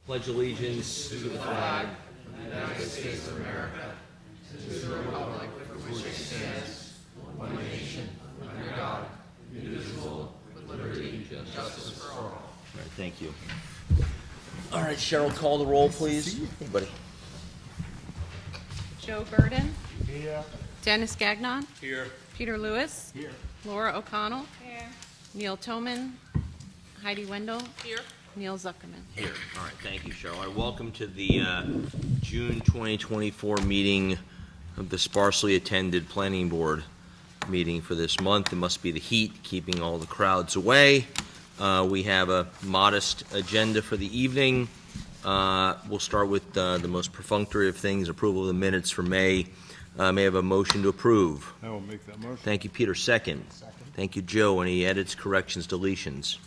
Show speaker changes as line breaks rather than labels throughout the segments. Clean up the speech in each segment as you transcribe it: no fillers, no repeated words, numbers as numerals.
Pledge allegiance to the flag of the United States of America, to the republic for which it stands, one nation, under God, indivisible, with liberty and justice for all. All right, thank you. All right, Cheryl, call the roll, please. Hey, buddy.
Joe Burden.
Here.
Dennis Gagnon.
Here.
Peter Lewis.
Here.
Laura O'Connell. Here. Neil Toman. Heidi Wendell. Here. Neil Zuckerman.
Here. All right, thank you, Cheryl. All right, welcome to the June 2024 meeting of the sparsely attended Planning Board meeting for this month. It must be the heat keeping all the crowds away. We have a modest agenda for the evening. We'll start with the most perfunctory of things, approval of the minutes for May. May I have a motion to approve?
I will make that motion.
Thank you, Peter. Second. Thank you, Joe. Any edits, corrections, deletions?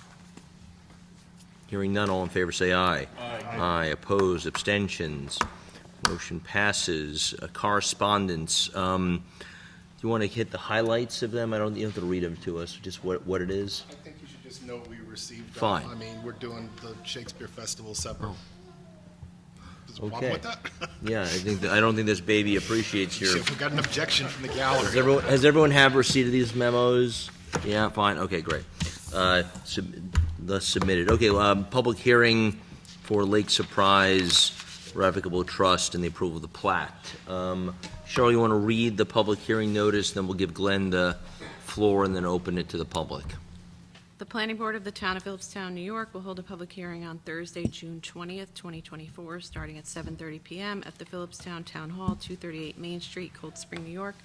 Hearing none, all in favor say aye.
Aye.
Aye. Opposed, abstentions. Motion passes. Correspondence. Do you want to hit the highlights of them? You don't have to read them to us, just what it is.
I think you should just note we received.
Fine.
I mean, we're doing the Shakespeare Festival separate.
Oh.
There's a problem
Okay.
with that?
Yeah, I don't think this baby appreciates your.
Shit, we got an objection from the gallery.
Has everyone have receipt of these memos? Yeah, fine. Okay, great. Thus submitted. Okay, public hearing for Lake Surprise Revocable Trust and the approval of the plat. Cheryl, you want to read the public hearing notice, then we'll give Glenn the floor and then open it to the public.
The Planning Board of the Town of Philipstown, New York will hold a public hearing on Thursday, June 20th, 2024, starting at 7:30 p.m. at the Philipstown Town Hall, 238 Main Street, Cold Spring, New York,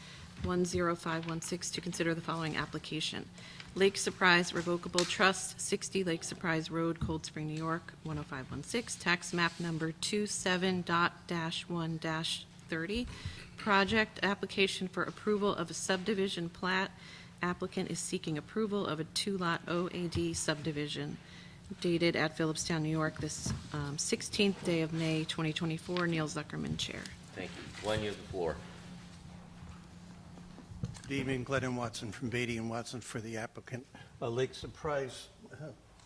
10516, to consider the following application. Lake Surprise Revocable Trust, 60 Lake Surprise Road, Cold Spring, New York, 10516, tax map number 27.1-30. Project application for approval of a subdivision plat. Applicant is seeking approval of a two-lot OAD subdivision dated at Philipstown, New York, this 16th day of May, 2024. Neil Zuckerman, Chair.
Thank you. Glenn, you have the floor.
Good evening, Glenn and Watson from Beatty and Watson for the applicant, Lake Surprise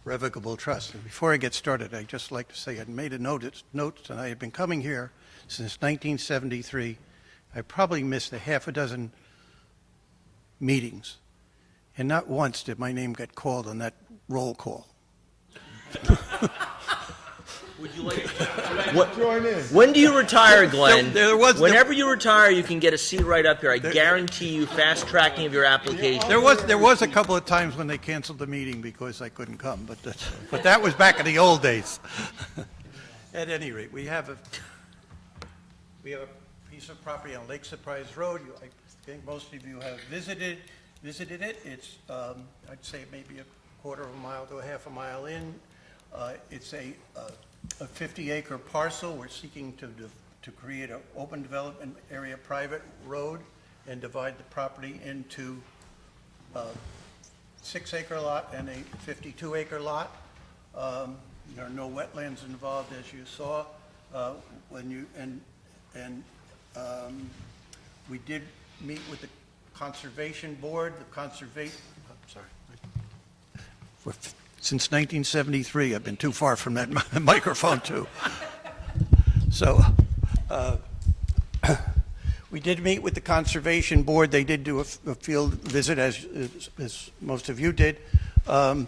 Revocable Trust. And before I get started, I'd just like to say I'd made a note, and I had been coming here since 1973. I probably missed a half a dozen meetings, and not once did my name get called on that roll call.
Would you like
Join in.
When do you retire, Glenn? Whenever you retire, you can get a seat right up here. I guarantee you fast tracking of your application.
There was a couple of times when they canceled the meeting because I couldn't come, but that was back in the old days. At any rate, we have a piece of property on Lake Surprise Road. I think most of you have visited it. It's I'd say maybe a quarter of a mile to a half a mile in. It's a 50-acre parcel. We're seeking to create an open development area private road and divide the property into a 6-acre lot and a 52-acre lot. There are no wetlands involved, as you saw. We did meet with the Conservation Board. Since 1973, I've been too far from that microphone, too. So we did meet with the Conservation Board. They did do a field visit, as most of you did, and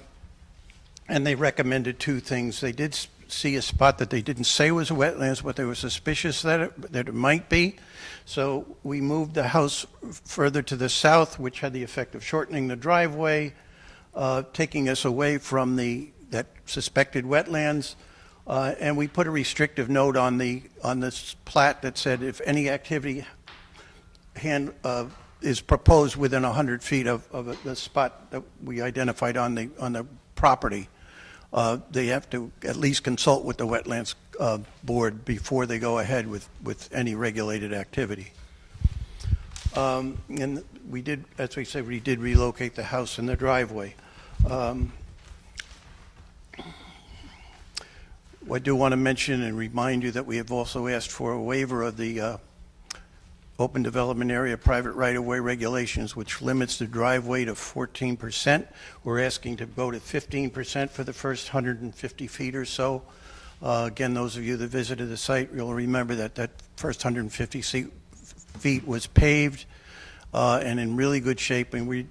they recommended two things. They did see a spot that they didn't say was a wetlands, but they were suspicious that it might be. So we moved the house further to the south, which had the effect of shortening the driveway, taking us away from that suspected wetlands, and we put a restrictive note on this plat that said if any activity is proposed within 100 feet of the spot that we identified on the property, they have to at least consult with the Wetlands Board before they go ahead with any regulated activity. And we did, as we said, we did relocate the house and the driveway. I do want to mention and remind you that we have also asked for a waiver of the open development area private right-of-way regulations, which limits the driveway to 14%. We're asking to go to 15% for the first 150 feet or so. Again, those of you that visited the site, you'll remember that that first 150 feet was paved and in really good shape, and we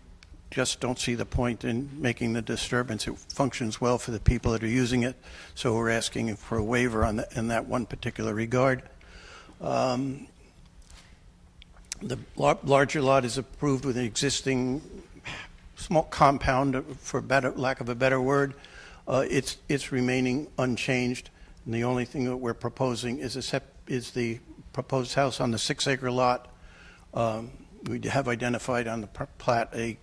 just don't see the point in making the disturbance. It functions well for the people that are using it, so we're asking for a waiver on in that one particular regard. The larger lot is approved with an existing small compound, for lack of a better word. It's remaining unchanged, and the only thing that we're proposing is the proposed house on the 6-acre lot. We have identified on the plat a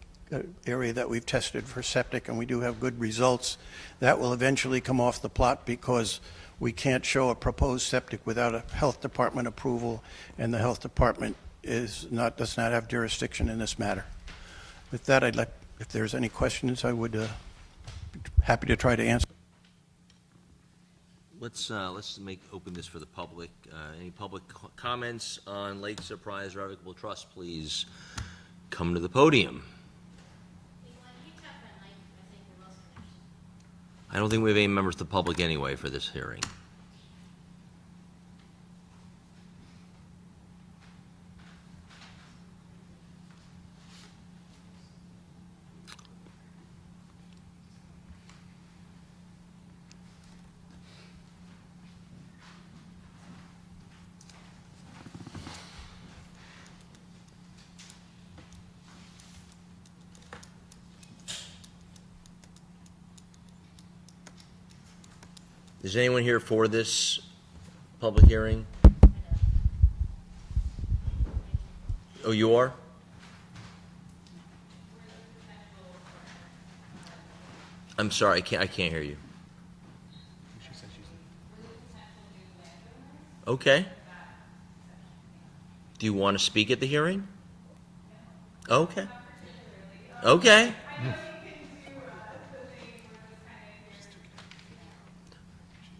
area that we've tested for septic, and we do have good results. That will eventually come off the plot because we can't show a proposed septic without a health department approval, and the health department does not have jurisdiction in this matter. With that, if there's any questions, I would be happy to try to answer.
Let's open this for the public. Any public comments on Lake Surprise Revocable Trust, please come to the podium. I don't think we have any members of the public anyway for this hearing. Is anyone here for this public hearing? Oh, you are? I'm sorry, I can't hear you. Okay. Do you want to speak at the hearing? Okay. Okay.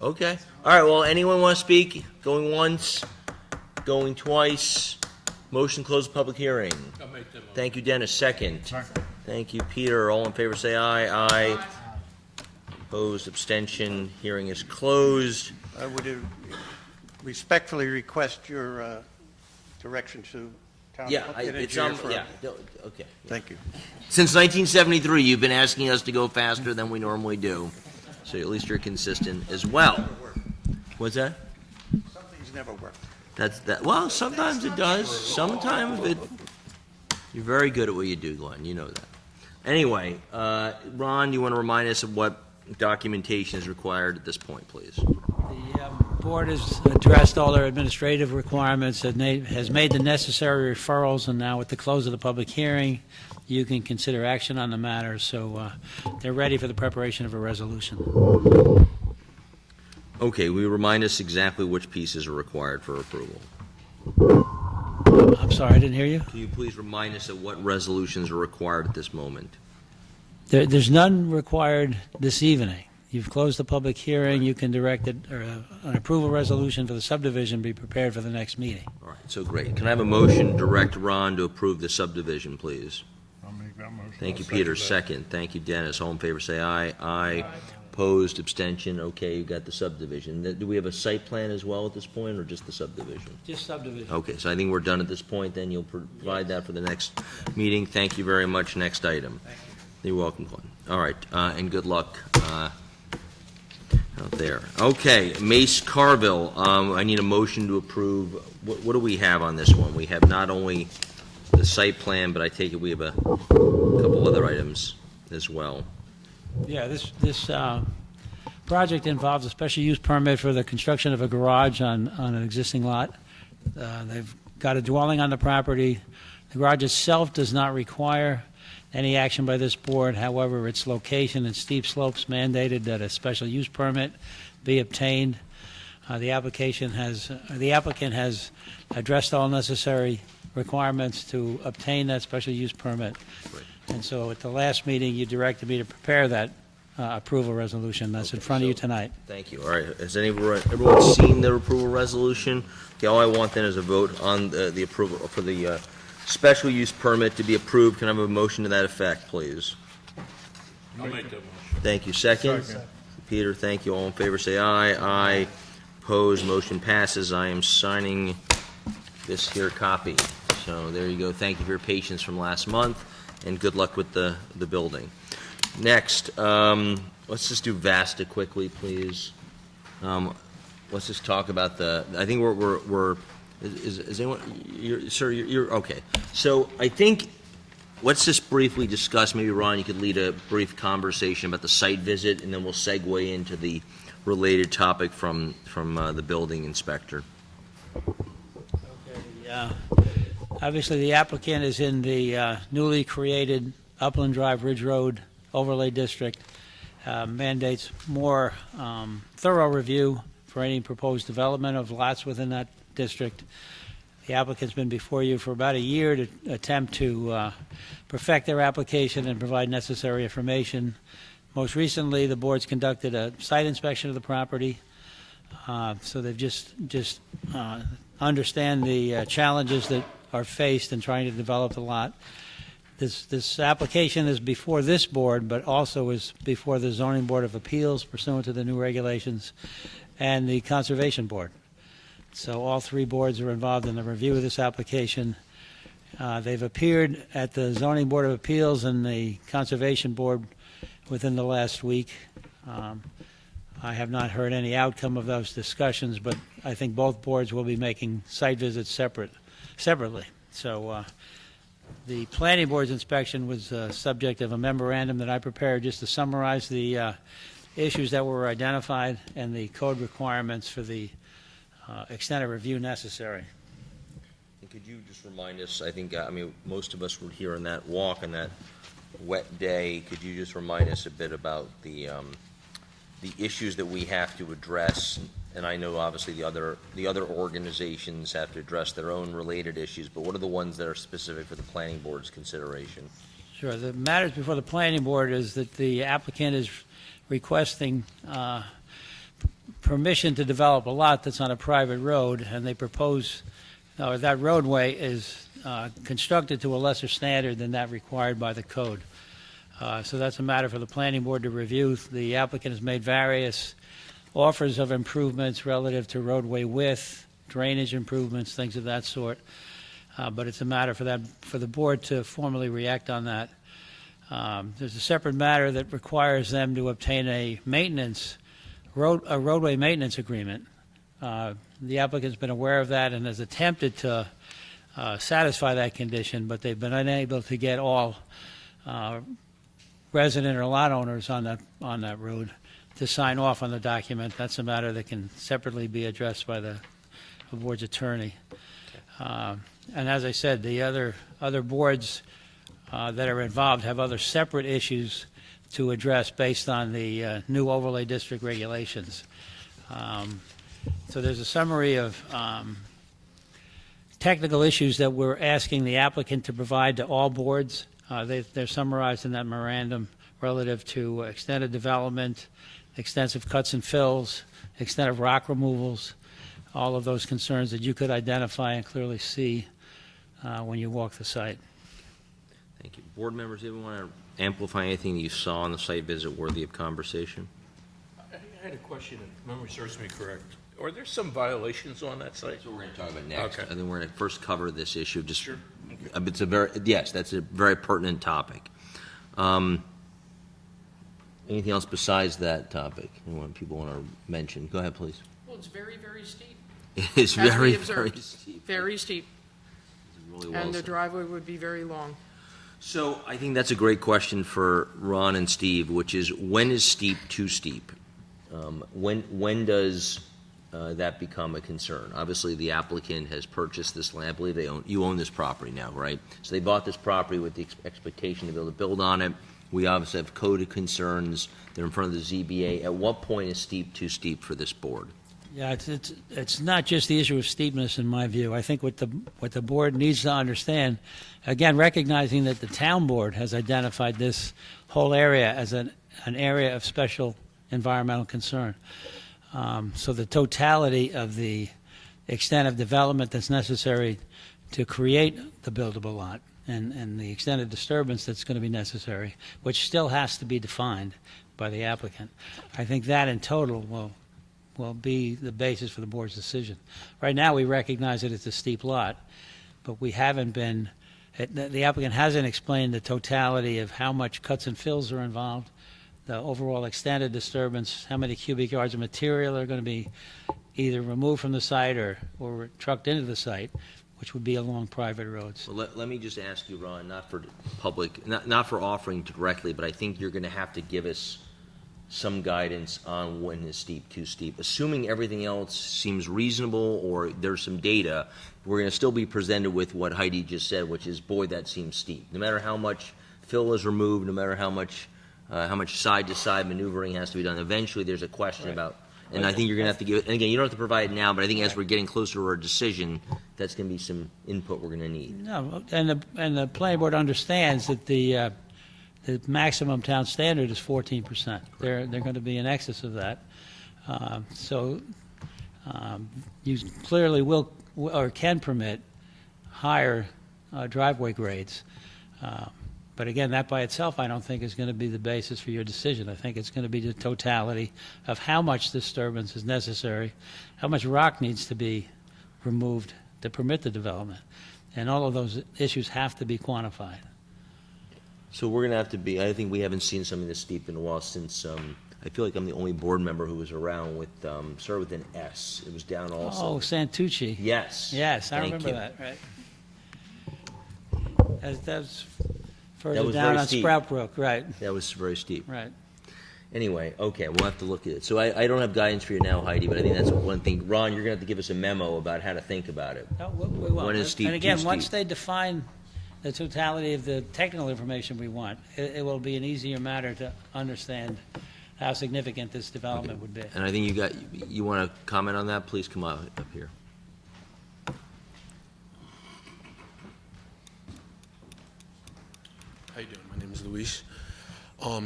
Okay. All right, well, anyone want to speak? Going once, going twice. Motion to close the public hearing.
I'll make that motion.
Thank you, Dennis. Second. Thank you, Peter. All in favor say aye. Aye. Opposed, abstention. Hearing is closed.
I would respectfully request your direction to town
Yeah,
manager
it's on,
for-
yeah, okay.
Thank you.
Since 1973, you've been asking us to go faster than we normally do, so at least you're consistent as well. What's that?
Some things never work.
Well, sometimes it does. Sometimes you're very good at what you do, Glenn. You know that. Anyway, Ron, do you want to remind us of what documentation is required at this point, please?
The board has addressed all their administrative requirements, and has made the necessary referrals, and now with the close of the public hearing, you can consider action on the matter, so they're ready for the preparation of a resolution.
Okay, will you remind us exactly which pieces are required for approval?
I'm sorry, I didn't hear you.
Can you please remind us of what resolutions are required at this moment?
There's none required this evening. You've closed the public hearing. You can direct an approval resolution for the subdivision be prepared for the next meeting.
All right, so great. Can I have a motion to direct Ron to approve the subdivision, please?
I'll make that motion.
Thank you, Peter. Second. Thank you, Dennis. All in favor, say aye. Aye. Opposed, abstention. Okay, you got the subdivision. Do we have a site plan as well at this point, or just the subdivision?
Just subdivision.
Okay, so I think we're done at this point. Then you'll provide that for the next meeting. Thank you very much. Next item. Thank you. You're welcome, Glenn. All right, and good luck out there. Okay, Mace Carvill. I need a motion to approve. What do we have on this one? We have not only the site plan, but I take it we have a couple other items as well.
Yeah, this project involves a special use permit for the construction of a garage on an existing lot. They've got a dwelling on the property. The garage itself does not require any action by this board. However, its location and steep slopes mandated that a special use permit be obtained. The applicant has addressed all necessary requirements to obtain that special use permit.
Right.
And so at the last meeting, you directed me to prepare that approval resolution. That's in front of you tonight.
Thank you. All right, has everyone seen the approval resolution? Okay, all I want then is a vote on the approval for the special use permit to be approved. Can I have a motion to that effect, please?
I'll make that motion.
Thank you. Second? Peter, thank you. All in favor, say aye. Aye. Opposed, motion passes. I am signing this here copy. So there you go. Thank you for your patience from last month, and good luck with the building. Next, let's just do Vasta quickly, please. Let's just talk about I think is anyone, sir, you're, okay. So I think, let's just briefly discuss, maybe Ron, you could lead a brief conversation about the site visit, and then we'll segue into the related topic from the building inspector.
Okay, obviously, the applicant is in the newly created Upland Drive Ridge Road Overlay District. Mandates more thorough review for any proposed development of lots within that district. The applicant's been before you for about a year to attempt to perfect their application and provide necessary information. Most recently, the board's conducted a site inspection of the property, so they've just understand the challenges that are faced in trying to develop the lot. This application is before this board, but also is before the Zoning Board of Appeals pursuant to the new regulations, and the Conservation Board. So all three boards are involved in the review of this application. They've appeared at the Zoning Board of Appeals and the Conservation Board within the last week. I have not heard any outcome of those discussions, but I think both boards will be making site visits separately. So the Planning Board's inspection was subject of a memorandum that I prepared just to summarize the issues that were identified and the code requirements for the extent of review necessary.
And could you just remind us, I think, most of us were here on that walk on that wet day. Could you just remind us a bit about the issues that we have to address? And I know obviously the other organizations have to address their own related issues, but what are the ones that are specific for the planning board's consideration?
Sure. The matters before the planning board is that the applicant is requesting permission to develop a lot that's on a private road, and they propose, or that roadway is constructed to a lesser standard than that required by the code. So that's a matter for the planning board to review. The applicant has made various offers of improvements relative to roadway width, drainage improvements, things of that sort. But it's a matter for the board to formally react on that. There's a separate matter that requires them to obtain a roadway maintenance agreement. The applicant's been aware of that and has attempted to satisfy that condition, but they've been unable to get all resident or lot owners on that road to sign off on the document. That's a matter that can separately be addressed by the board's attorney. And as I said, the other boards that are involved have other separate issues to address based on the new overlay district regulations. So there's a summary of technical issues that we're asking the applicant to provide to all boards. They're summarized in that memorandum relative to extended development, extensive cuts and fills, extent of rock removals, all of those concerns that you could identify and clearly see when you walk the site.
Thank you. Board members, anyone want to amplify anything that you saw on the site visit worthy of conversation?
I had a question, if memory serves me correct. Are there some violations on that site?
That's what we're going to talk about next.
Okay.
I think we're going to first cover this issue. Just,
Sure.
Yes, that's a very pertinent topic. Anything else besides that topic people want to mention? Go ahead, please.
Well, it's very, very steep.
It is
As we
very,
observed.
very steep.
Very steep,
Really well
and the
said.
driveway would be very long.
So I think that's a great question for Ron and Steve, which is, when is steep too steep? When does that become a concern? Obviously, the applicant has purchased this land. I believe you own this property now, right? So they bought this property with the expectation to be able to build on it. We obviously have code concerns. They're in front of the ZBA. At what point is steep too steep for this board?
Yeah, it's not just the issue of steepness in my view. I think what the board needs to understand, again, recognizing that the town board has identified this whole area as an area of special environmental concern. So the totality of the extent of development that's necessary to create the buildable lot and the extended disturbance that's going to be necessary, which still has to be defined by the applicant. I think that in total will be the basis for the board's decision. Right now, we recognize that it's a steep lot, but we haven't been, the applicant hasn't explained the totality of how much cuts and fills are involved, the overall extended disturbance, how many cubic yards of material are going to be either removed from the site or trucked into the site, which would be along private roads.
Well, let me just ask you, Ron, not for public, not for offering directly, but I think you're going to have to give us some guidance on when is steep, too steep. Assuming everything else seems reasonable or there's some data, we're going to still be presented with what Heidi just said, which is, boy, that seems steep. No matter how much fill is removed, no matter how much side-to-side maneuvering has to be done, eventually there's a question about, and I think you're going to have to give it, and again, you don't have to provide it now, but I think as we're getting closer to our decision, that's going to be some input we're going to need.
No, and the planning board understands that the maximum town standard is 14%. They're going to be in excess of that. So you clearly will or can permit higher driveway grades. But again, that by itself, I don't think is going to be the basis for your decision. I think it's going to be the totality of how much disturbance is necessary, how much rock needs to be removed to permit the development. And all of those issues have to be quantified.
So we're going to have to be, I think we haven't seen something this steep in a while since, I feel like I'm the only board member who was around with, started with an S. It was down also.
Oh, Santucci.
Yes.
Yes, I
Thank
remember
you.
that, right. That's
That
further
was
down
very
on
steep.
Sprout Brook, right,
That was very steep.
right.
Anyway, okay, we'll have to look at it. So I don't have guidance for you now, Heidi, but I think that's one thing. Ron, you're going to have to give us a memo about how to think about it.
No, we won't.
When is steep,
And again,
too
once
steep?
they define the totality of the technical information we want, it will be an easier matter to understand how significant this development would be.
And I think you want to comment on that? Please come up here.
How you doing? My name is Luis.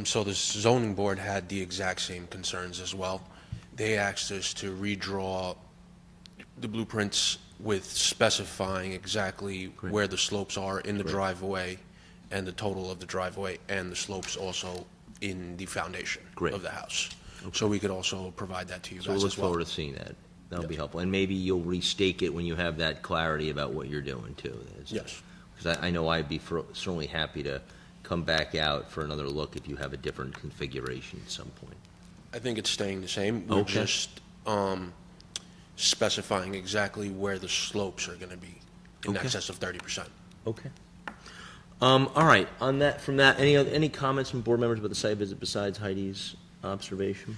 So the zoning board had the exact same concerns as well. They asked us to redraw the blueprints with specifying exactly
Great.
where the slopes are in the driveway and the total of the driveway and the slopes also in the foundation
Great.
of the house. So we could also provide that to you
So we'll
guys
look
as well.
forward to seeing that. That'll be
Yes.
helpful. And maybe you'll restake it when you have that clarity about what you're doing, too.
Yes.
Because I know I'd be certainly happy to come back out for another look if you have a different configuration at some point.
I think it's staying the same. We're
Okay.
just specifying exactly where the slopes are going to be in
Okay.
excess of 30%.
Okay. All right, on that, from that, any comments from board members about the site visit besides Heidi's observation?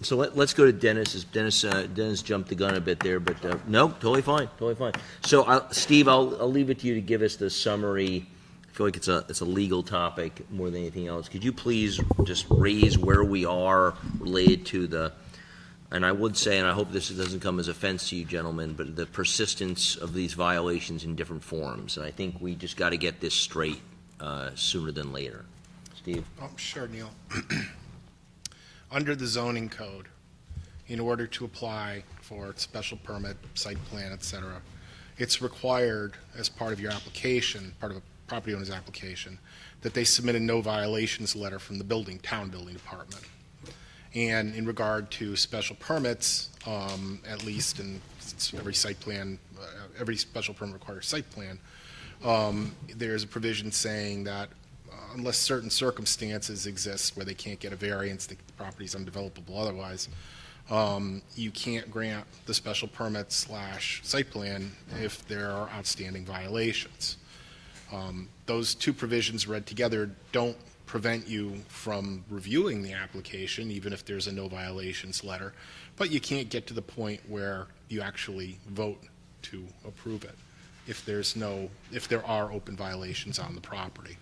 So let's go to Dennis. Dennis jumped the gun a bit there, but no, totally fine, totally fine. So Steve, I'll leave it to you to give us the summary. I feel like it's a legal topic more than anything else. Could you please just raise where we are related to the, and I would say, and I hope this doesn't come as offense to you gentlemen, but the persistence of these violations in different forms. And I think we just got to get this straight sooner than later. Steve?
Oh, sure, Neil. Under the zoning code, in order to apply for special permit, site plan, et cetera, it's required as part of your application, part of a property owner's application, that they submit a no violations letter from the town building department. And in regard to special permits, at least in every site plan, every special permit requires site plan, there's a provision saying that unless certain circumstances exist where they can't get a variance, the property's undevelopable otherwise, you can't grant the special permit / site plan if there are outstanding violations. Those two provisions read together don't prevent you from reviewing the application, even if there's a no violations letter, but you can't get to the point where you actually vote to approve it if there are open violations on the property.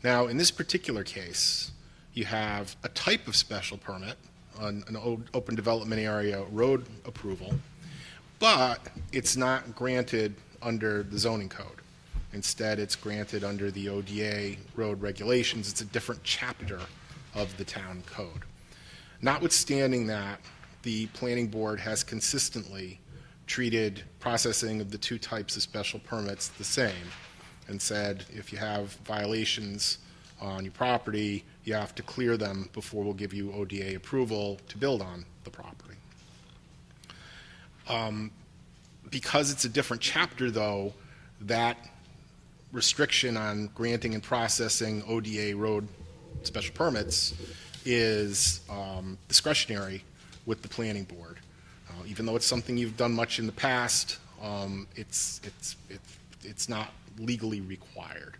Now, in this particular case, you have a type of special permit, an open development area road approval, but it's not granted under the zoning code. Instead, it's granted under the ODA road regulations. It's a different chapter of the town code. Notwithstanding that, the planning board has consistently treated processing of the two types of special permits the same, and said, if you have violations on your property, you have to clear them before we'll give you ODA approval to build on the property. Because it's a different chapter, though, that restriction on granting and processing ODA road special permits is discretionary with the planning board. Even though it's something you've done much in the past, it's not legally required.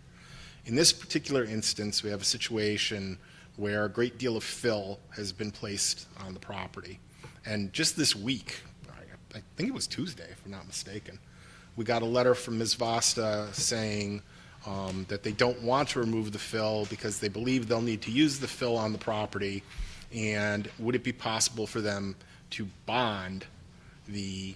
In this particular instance, we have a situation where a great deal of fill has been placed on the property. And just this week, I think it was Tuesday, if I'm not mistaken, we got a letter from Ms. Vasta saying that they don't want to remove the fill because they believe they'll need to use the fill on the property, and would it be possible for them to bond the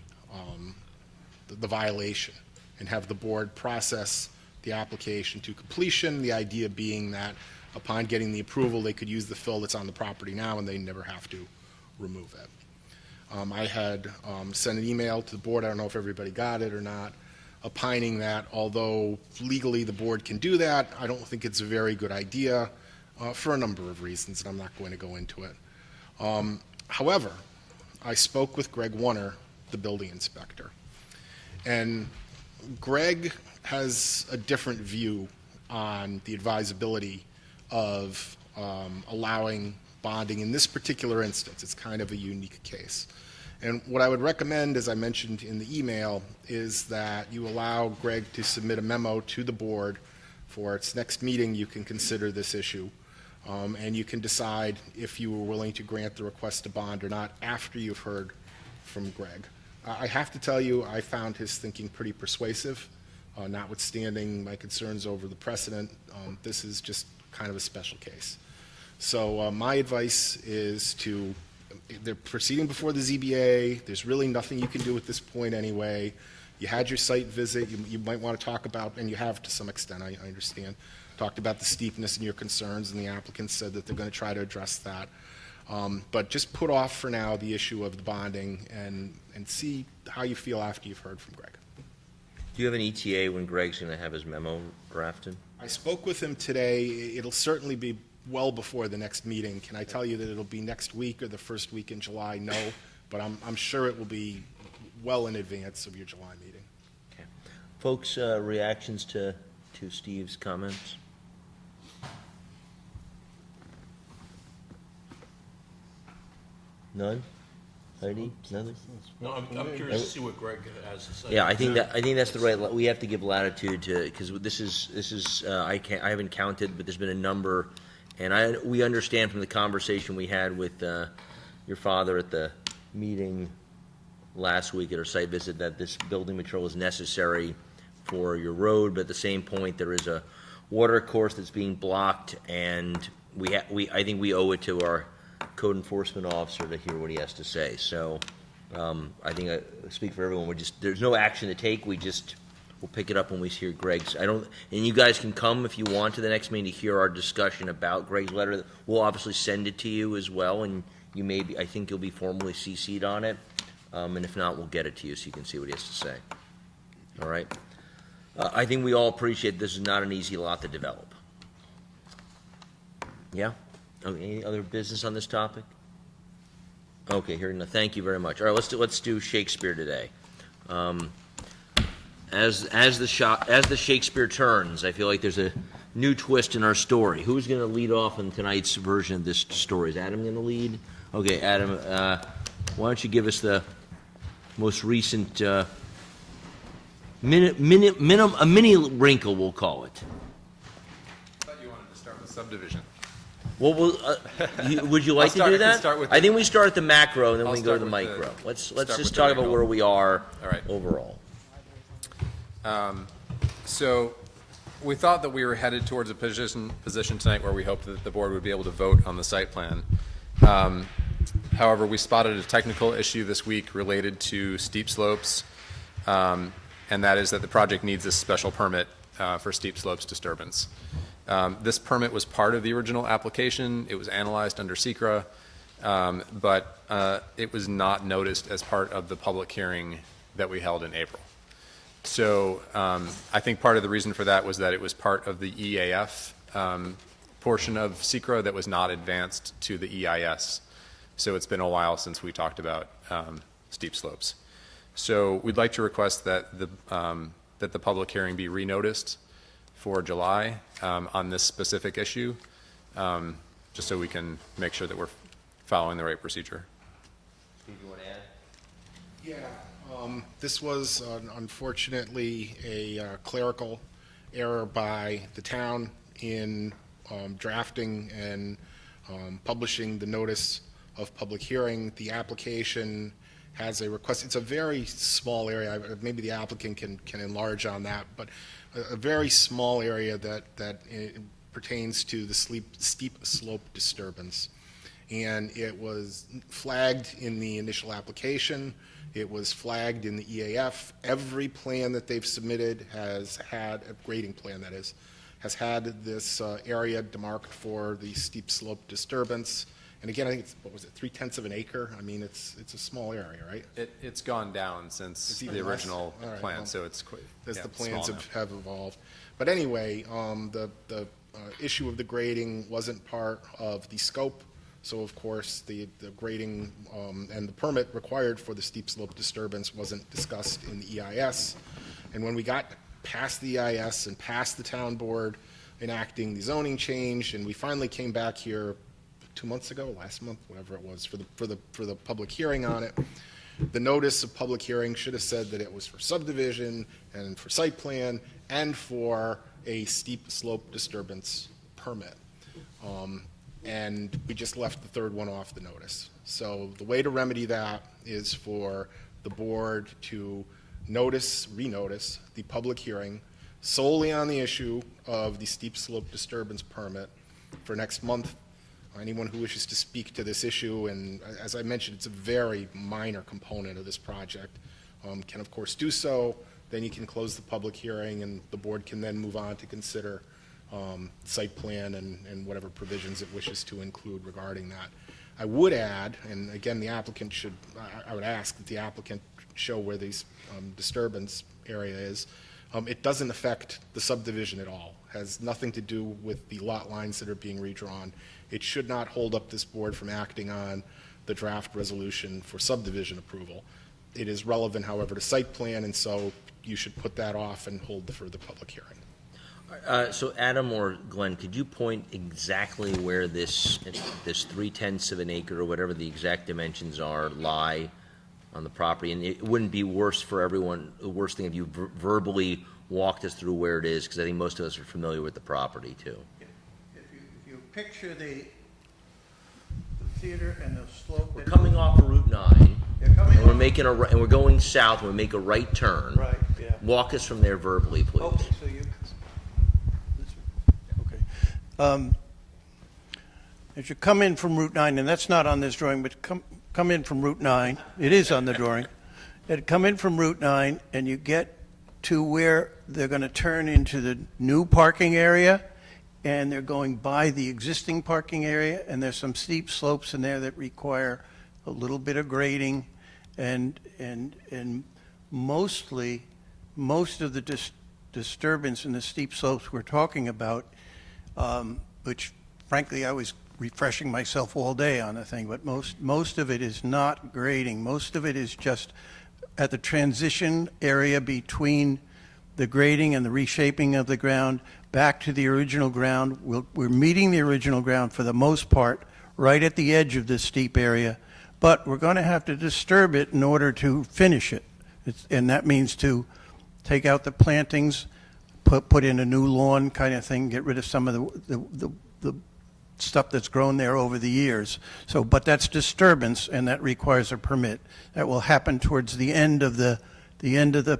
violation and have the board process the application to completion, the idea being that upon getting the approval, they could use the fill that's on the property now and they never have to remove it. I had sent an email to the board, I don't know if everybody got it or not, opining that although legally the board can do that, I don't think it's a very good idea for a number of reasons, and I'm not going to go into it. However, I spoke with Greg Warner, the building inspector, and Greg has a different view on the advisability of allowing bonding in this particular instance. It's kind of a unique case. And what I would recommend, as I mentioned in the email, is that you allow Greg to submit a memo to the board for its next meeting. You can consider this issue, and you can decide if you were willing to grant the request to bond or not after you've heard from Greg. I have to tell you, I found his thinking pretty persuasive, notwithstanding my concerns over the precedent. This is just kind of a special case. So my advice is to, they're proceeding before the ZBA. There's really nothing you can do at this point anyway. You had your site visit. You might want to talk about, and you have to some extent, I understand, talked about the steepness and your concerns, and the applicant said that they're going to try to address that. But just put off for now the issue of the bonding and see how you feel after you've heard from Greg.
Do you have an ETA when Greg's going to have his memo drafted?
I spoke with him today. It'll certainly be well before the next meeting. Can I tell you that it'll be next week or the first week in July? No, but I'm sure it will be well in advance of your July meeting.
Okay. Folks, reactions to Steve's comments? None? Heidi? Nothing?
No, I'm curious to see what Greg has to say.
Yeah, I think that's the right, we have to give latitude to, because this is, I haven't counted, but there's been a number, and we understand from the conversation we had with your father at the meeting last week at our site visit that this building material is necessary for your road, but at the same point, there is a water course that's being blocked, and I think we owe it to our code enforcement officer to hear what he has to say. So I think I speak for everyone. There's no action to take. We'll pick it up when we hear Greg's. And you guys can come if you want to the next meeting to hear our discussion about Greg's letter. We'll obviously send it to you as well, and I think you'll be formally CC'd on it. And if not, we'll get it to you so you can see what he has to say. All right? I think we all appreciate this is not an easy lot to develop. Yeah? Any other business on this topic? Okay, thank you very much. All right, let's do Shakespeare today. As the Shakespeare turns, I feel like there's a new twist in our story. Who's going to lead off in tonight's version of this story? Is Adam going to lead? Okay, Adam, why don't you give us the most recent a mini wrinkle, we'll call it.
I thought you wanted to start with subdivision.
Well, would you like to do that? I think we start at the macro, and then we can go to the micro. Let's just talk about where we are overall.
So we thought that we were headed towards a position tonight where we hoped that the board would be able to vote on the site plan. However, we spotted a technical issue this week related to steep slopes, and that is that the project needs a special permit for steep slopes disturbance. This permit was part of the original application. It was analyzed under SECRA, but it was not noticed as part of the public hearing that we held in April. So I think part of the reason for that was that it was part of the EAF portion of SECRO that was not advanced to the EIS. So it's been a while since we talked about steep slopes. So we'd like to request that the public hearing be renoticed for July on this specific issue, just so we can make sure that we're following the right procedure.
Steve, you want to add?
Yeah, this was unfortunately a clerical error by the town in drafting and publishing the notice of public hearing. The application has a request. It's a very small area. Maybe the applicant can enlarge on that, but a very small area that pertains to the steep slope disturbance. And it was flagged in the initial application. It was flagged in the EAF. Every plan that they've submitted has had, a grading plan that is, has had this area demarked for the steep slope disturbance. And again, I think it's, what was it, 3/10 of an acre? I mean, it's a small area, right?
It's gone down since
It's
the
even less?
original
All right,
plan,
well,
so it's quite,
As
yeah,
the
it's
plans
small now.
have evolved. But anyway, the issue of the grading wasn't part of the scope. So of course, the grading and the permit required for the steep slope disturbance wasn't discussed in the EIS. And when we got past the EIS and past the town board enacting the zoning change, and we finally came back here 2 months ago, last month, whatever it was, for the public hearing on it, the notice of public hearing should have said that it was for subdivision and for site plan and for a steep slope disturbance permit. And we just left the third one off the notice. So the way to remedy that is for the board to renotice the public hearing solely on the issue of the steep slope disturbance permit for next month. Anyone who wishes to speak to this issue, and as I mentioned, it's a very minor component of this project, can of course do so. Then you can close the public hearing and the board can then move on to consider site plan and whatever provisions it wishes to include regarding that. I would add, and again, the applicant should, I would ask that the applicant show where this disturbance area is. It doesn't affect the subdivision at all. Has nothing to do with the lot lines that are being redrawn. It should not hold up this board from acting on the draft resolution for subdivision approval. It is relevant, however, to site plan, and so you should put that off and hold the further public hearing.
So Adam or Glenn, could you point exactly where this 3/10 of an acre or whatever the exact dimensions are lie on the property? And it wouldn't be worse for everyone, the worst thing if you verbally walked us through where it is, because I think most of us are familiar with the property too.
If you picture the theater and the slope.
We're coming off of Route 9,
You're coming
and we're
off-
making and we're going south, and we make a right turn.
Right, yeah.
Walk us from there verbally, please.
Okay, so you, okay. As you come in from Route 9, and that's not on this drawing, but come in from Route 9, it is on the drawing. Come in from Route 9, and you get to where they're going to turn into the new parking area, and they're going by the existing parking area, and there's some steep slopes in there that require a little bit of grading, and most of the disturbance in the steep slopes we're talking about, which frankly I was refreshing myself all day on the thing, but most of it is not grading. Most of it is just at the transition area between the grading and the reshaping of the ground back to the original ground. We're meeting the original ground for the most part right at the edge of this steep area, but we're going to have to disturb it in order to finish it. And that means to take out the plantings, put in a new lawn kind of thing, get rid of some of the stuff that's grown there over the years. So, but that's disturbance, and that requires a permit. That will happen towards the end of the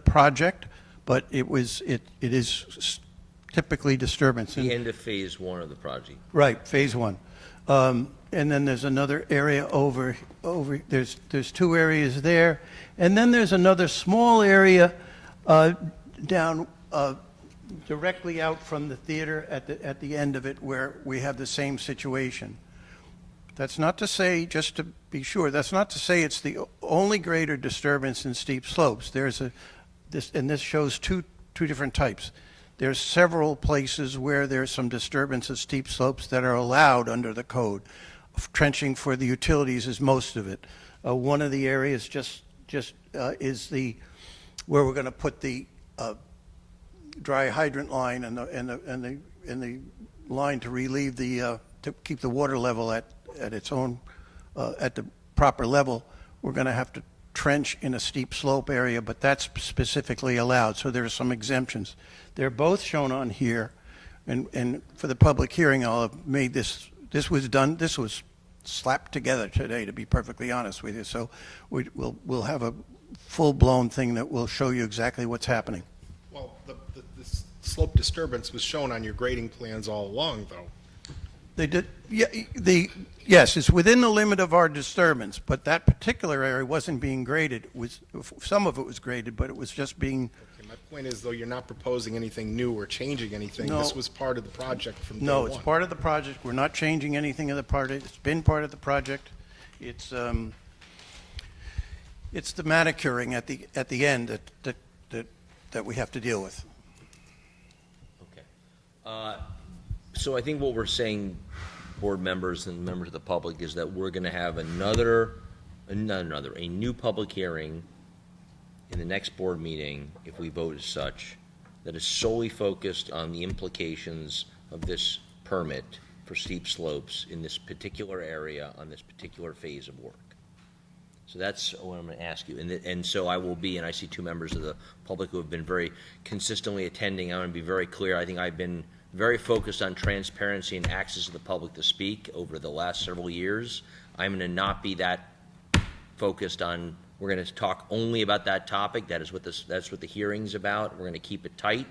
project, but it is typically disturbance.
The end of phase 1 of the project.
Right, phase 1. And then there's another area over there's 2 areas there, and then there's another small area down directly out from the theater at the end of it, where we have the same situation. That's not to say, just to be sure, that's not to say it's the only greater disturbance in steep slopes. There's this shows two different types. There's several places where there's some disturbance of steep slopes that are allowed under the code. Trenching for the utilities is most of it. One of the areas just is where we're going to put the dry hydrant line and the line to relieve to keep the water level at its own at the proper level. We're going to have to trench in a steep slope area, but that's specifically allowed. So there are some exemptions. They're both shown on here, and for the public hearing, I'll have made this. This was slapped together today, to be perfectly honest with you. So we'll have a full-blown thing that will show you exactly what's happening.
Well, the slope disturbance was shown on your grading plans all along, though.
They did, yeah, yes, it's within the limit of our disturbance, but that particular area wasn't being graded. Some of it was graded, but it was just being.
Okay, my point is, though, you're not proposing anything new or changing anything.
No.
This was part of the project from day
No,
one.
it's part of the project. We're not changing anything of the project. It's been part of the project. It's the manicuring at the end that we have to deal with.
Okay. So I think what we're saying, board members and members of the public, is that we're going to have a new public hearing in the next board meeting, if we vote as such, that is solely focused on the implications of this permit for steep slopes in this particular area on this particular phase of work. So that's what I'm going to ask you. And so I will be, and I see two members of the public who have been very consistently attending. I want to be very clear. I think I've been very focused on transparency and access to the public to speak over the last several years. I'm going to not be that focused on, we're going to talk only about that topic. That's what the hearing's about. We're going to keep it tight,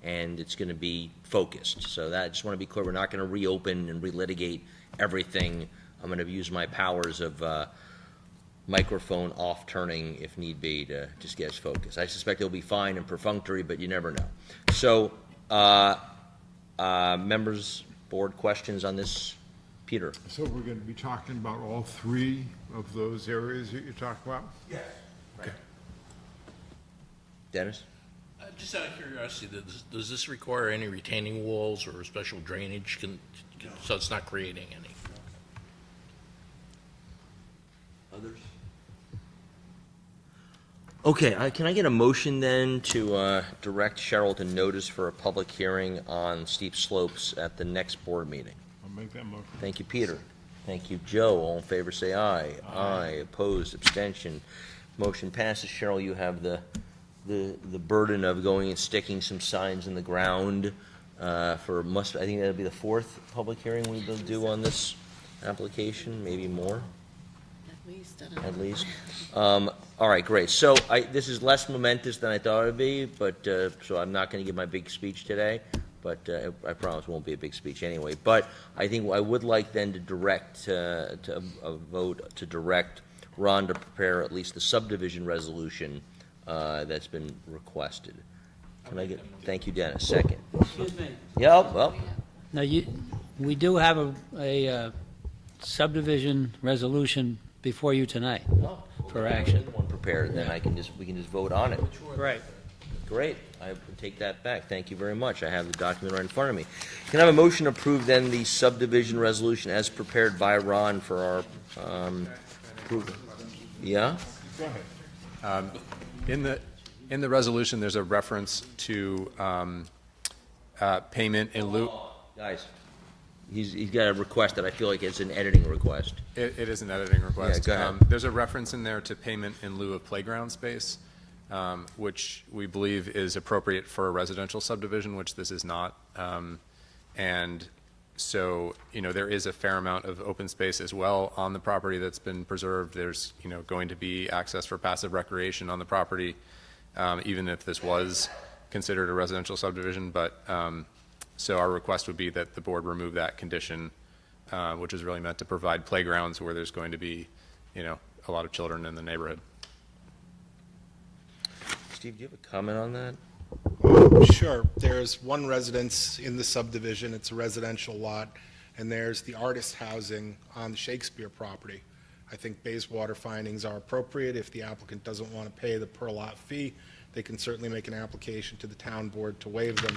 and it's going to be focused. So that, I just want to be clear, we're not going to reopen and relitigate everything. I'm going to use my powers of microphone off turning if need be to just get us focused. I suspect it'll be fine and perfunctory, but you never know. So, members, board questions on this? Peter?
So we're going to be talking about all three of those areas that you talked about?
Yes.
Okay.
Dennis?
Just out of curiosity, does this require any retaining walls or special drainage? So it's not creating any?
Others? Okay, can I get a motion then to direct Cheryl to notice for a public hearing on steep slopes at the next board meeting?
I'll make that motion.
Thank you, Peter. Thank you, Joe. All in favor, say aye. Aye. Opposed, abstention. Motion passes. Cheryl, you have the burden of going and sticking some signs in the ground I think that'll be the fourth public hearing we will do on this application, maybe more.
At least, I don't know.
At least. All right, great. So this is less momentous than I thought it would be, but, so I'm not going to give my big speech today, but I promise it won't be a big speech anyway. But I think I would like then to direct, to vote to direct Ron to prepare at least the subdivision resolution that's been requested. Can I get, thank you, Dennis. Second.
Excuse me.
Yeah, well,
Now, we do have a subdivision resolution before you tonight for action.
one prepared, then we can just vote on it.
Right.
Great, I will take that back, thank you very much, I have the document right in front of me. Can I have a motion to approve then the subdivision resolution as prepared by Ron for our, approval? Yeah?
Go ahead.
In the resolution, there's a reference to payment in lieu.
Guys, he's got a request that I feel like it's an editing request.
It is an editing request.
Yeah, go ahead.
There's a reference in there to payment in lieu of playground space, which we believe is appropriate for a residential subdivision, which this is not. And so, there is a fair amount of open space as well on the property that's been preserved. There's, going to be access for passive recreation on the property, even if this was considered a residential subdivision. But so our request would be that the board remove that condition, which is really meant to provide playgrounds where there's going to be, a lot of children in the neighborhood.
Steve, do you have a comment on that?
Sure. There's one residence in the subdivision. It's a residential lot. And there's the artist housing on the Shakespeare property. I think Bayswater findings are appropriate. If the applicant doesn't want to pay the per lot fee, they can certainly make an application to the town board to waive them.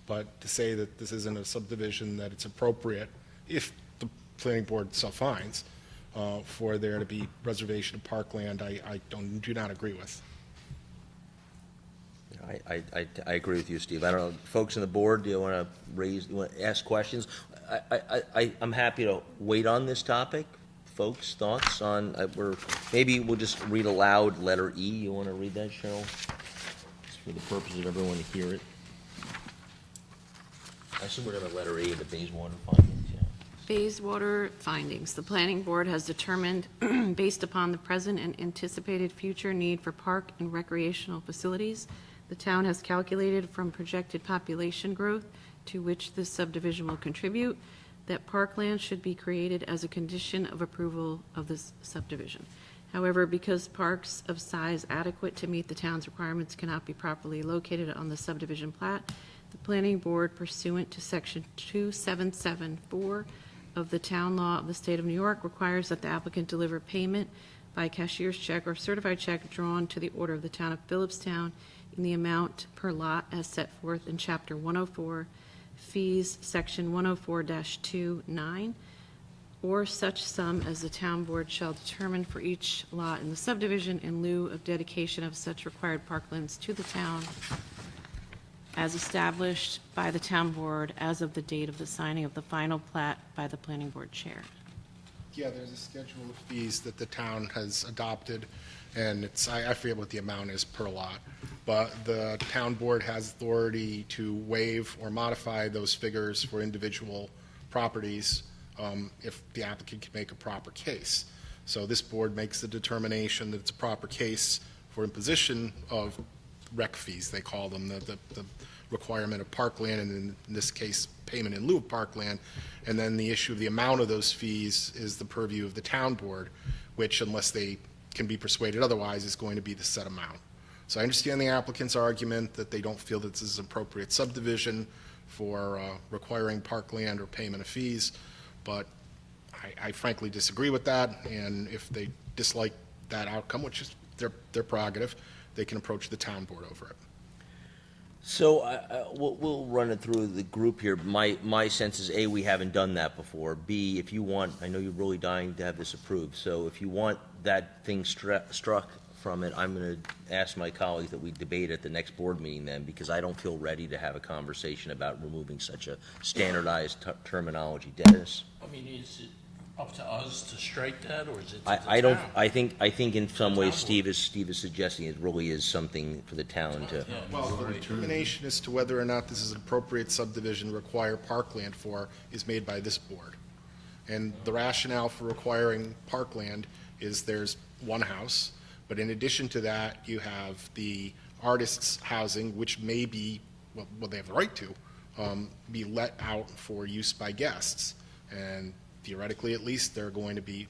But to say that this isn't a subdivision, that it's appropriate, if the planning board so finds, for there to be reservation of parkland, I do not agree with.
I agree with you, Steve. I don't know, folks on the board, do you want to ask questions? I'm happy to wait on this topic. Folks, thoughts on, maybe we'll just read aloud letter E. You want to read that, Cheryl? Just for the purpose of everyone to hear it. I assume we're going to letter E in the Bayswater findings, yeah.
Bayswater findings. The planning board has determined, based upon the present and anticipated future need for park and recreational facilities, the town has calculated from projected population growth to which this subdivision will contribute, that parkland should be created as a condition of approval of this subdivision. However, because parks of size adequate to meet the town's requirements cannot be properly located on the subdivision plat, the planning board pursuant to section 2774 of the town law of the state of New York requires that the applicant deliver payment by cashier's check or certified check drawn to the order of the town of Philipstown in the amount per lot as set forth in chapter 104, fees, section 104-29, or such sum as the town board shall determine for each lot in the subdivision in lieu of dedication of such required parklands to the town as established by the town board as of the date of the signing of the final plat by the planning board chair.
Yeah, there's a schedule of fees that the town has adopted, and I forget what the amount is per lot, but the town board has authority to waive or modify those figures for individual properties if the applicant can make a proper case. So this board makes the determination that it's a proper case for imposition of rec fees, they call them, the requirement of parkland, and in this case, payment in lieu of parkland. And then the issue of the amount of those fees is the purview of the town board, which, unless they can be persuaded otherwise, is going to be the set amount. So I understand the applicant's argument that they don't feel that this is an appropriate subdivision for requiring parkland or payment of fees, but I frankly disagree with that, and if they dislike that outcome, which is their prerogative, they can approach the town board over it.
So we'll run it through the group here. My sense is, A, we haven't done that before. B, if you want, I know you're really dying to have this approved, so if you want that thing struck from it, I'm going to ask my colleagues that we debate at the next board meeting then, because I don't feel ready to have a conversation about removing such a standardized terminology. Dennis?
I mean, is it up to us to strike that, or is it to the
I don't,
town?
I think in some ways Steve is suggesting it really is something for the town to.
Yeah.
Well, the determination as to whether or not this is an appropriate subdivision to require parkland for is made by this board. And the rationale for requiring parkland is there's one house, but in addition to that, you have the artists' housing, which may be, well, they have the right to, be let out for use by guests. And theoretically, at least, there are going to be,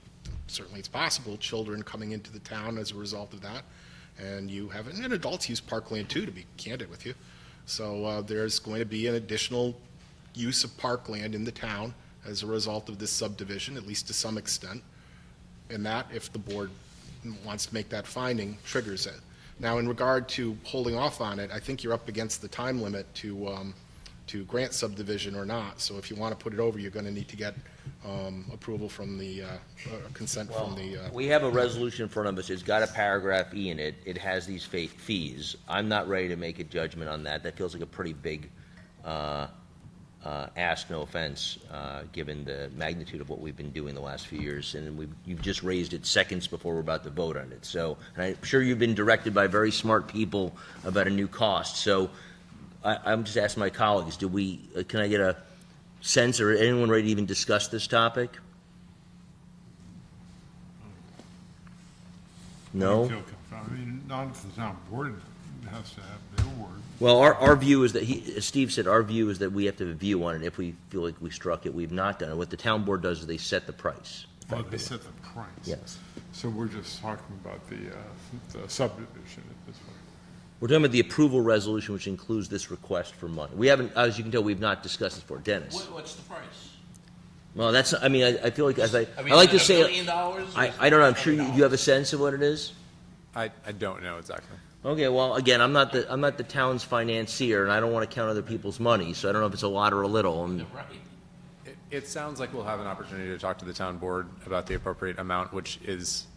certainly it's possible, children coming into the town as a result of that. And you have, and adults use parkland too, to be candid with you. So there's going to be an additional use of parkland in the town as a result of this subdivision, at least to some extent. And that, if the board wants to make that finding, triggers it. Now, in regard to holding off on it, I think you're up against the time limit to grant subdivision or not. So if you want to put it over, you're going to need to get approval from the, consent from the.
We have a resolution in front of us. It's got a paragraph E in it. It has these fees. I'm not ready to make a judgment on that. That feels like a pretty big ask, no offense, given the magnitude of what we've been doing the last few years. And you've just raised it seconds before we're about to vote on it. So, and I'm sure you've been directed by very smart people about a new cost. So I'm just asking my colleagues, can I get a sense, or anyone ready to even discuss this topic? No?
I mean, not if the town board has to have their word.
Well, our view is that, as Steve said, our view is that we have to have a view on it. If we feel like we struck it, we've not done it. What the town board does is they set the price.
Oh, they set the price.
Yes.
So we're just talking about the subdivision at this point.
We're talking about the approval resolution, which includes this request for money. We haven't, as you can tell, we've not discussed this before. Dennis?
What's the price?
Well, that's, I mean, I feel like, as I
mean,
like to
is it
say,
$1 million?
I don't know, I'm sure you have a sense of what it is?
I don't know exactly.
Okay, well, again, I'm not the town's financier, and I don't want to count other people's money, so I don't know if it's a lot or a little. And
It sounds like we'll have an opportunity to talk to the town board about the appropriate amount, which is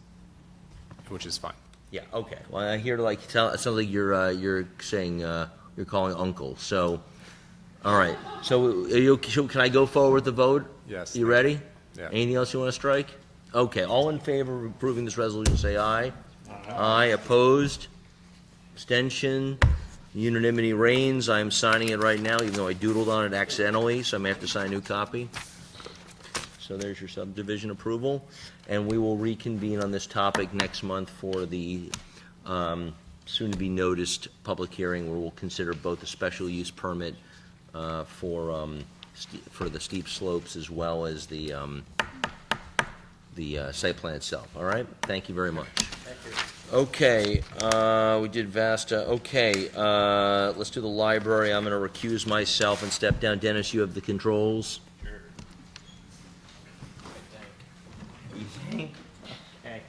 fine.
yeah, okay. Well, I hear it sounds like you're saying you're calling uncle. So, all right. So, can I go forward with the vote?
Yes.
You ready?
Yeah.
Anything else you want to strike? Okay. All in favor of approving this resolution, say aye. Aye. Opposed? Abstention? Unanimity reigns. I'm signing it right now, even though I doodled on it accidentally, so I may have to sign a new copy. So there's your subdivision approval, and we will reconvene on this topic next month for the soon-to-be noticed public hearing, where we'll consider both the special use permit for the steep slopes as well as the site plan itself. All right? Thank you very much. Thank you. Okay, we did Vasta. Okay, let's do the library. I'm going to recuse myself and step down. Dennis, you have the controls. Sure. You think? Okay.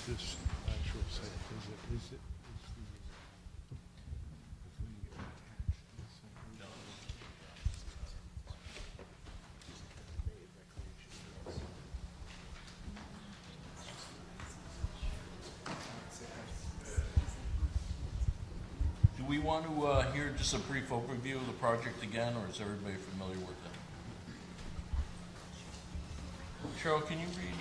This actual site visit, is it?
Do we want to hear just a brief overview of the project again, or is everybody familiar with it? Cheryl, can you read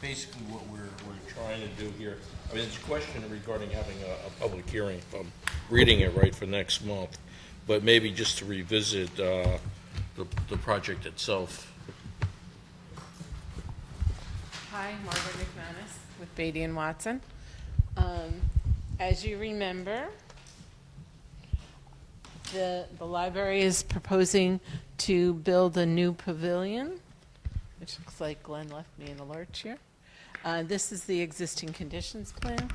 basically what we're trying to do here? I mean, it's a question regarding having a public hearing, if I'm reading it right, for next month, but maybe just to revisit the project itself.
Hi, Margaret McManus with Beatty and Watson. As you remember, the library is proposing to build a new pavilion, which looks like Glenn left me in a lurch here. This is the existing conditions plan.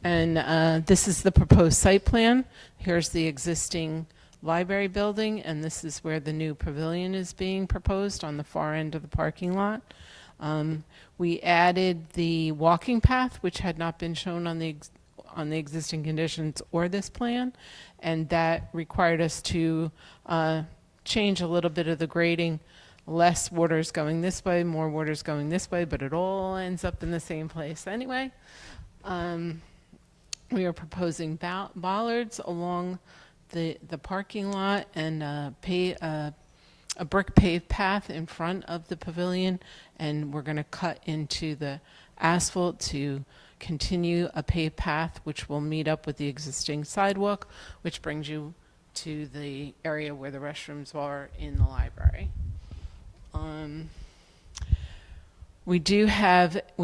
And this is the proposed site plan. Here's the existing library building, and this is where the new pavilion is being proposed on the far end of the parking lot. We added the walking path, which had not been shown on the existing conditions or this plan, and that required us to change a little bit of the grading. Less water's going this way, more water's going this way, but it all ends up in the same place anyway. We are proposing bollards along the parking lot and a brick paved path in front of the pavilion, and we're going to cut into the asphalt to continue a paved path, which will meet up with the existing sidewalk, which brings you to the area where the restrooms are in the library. We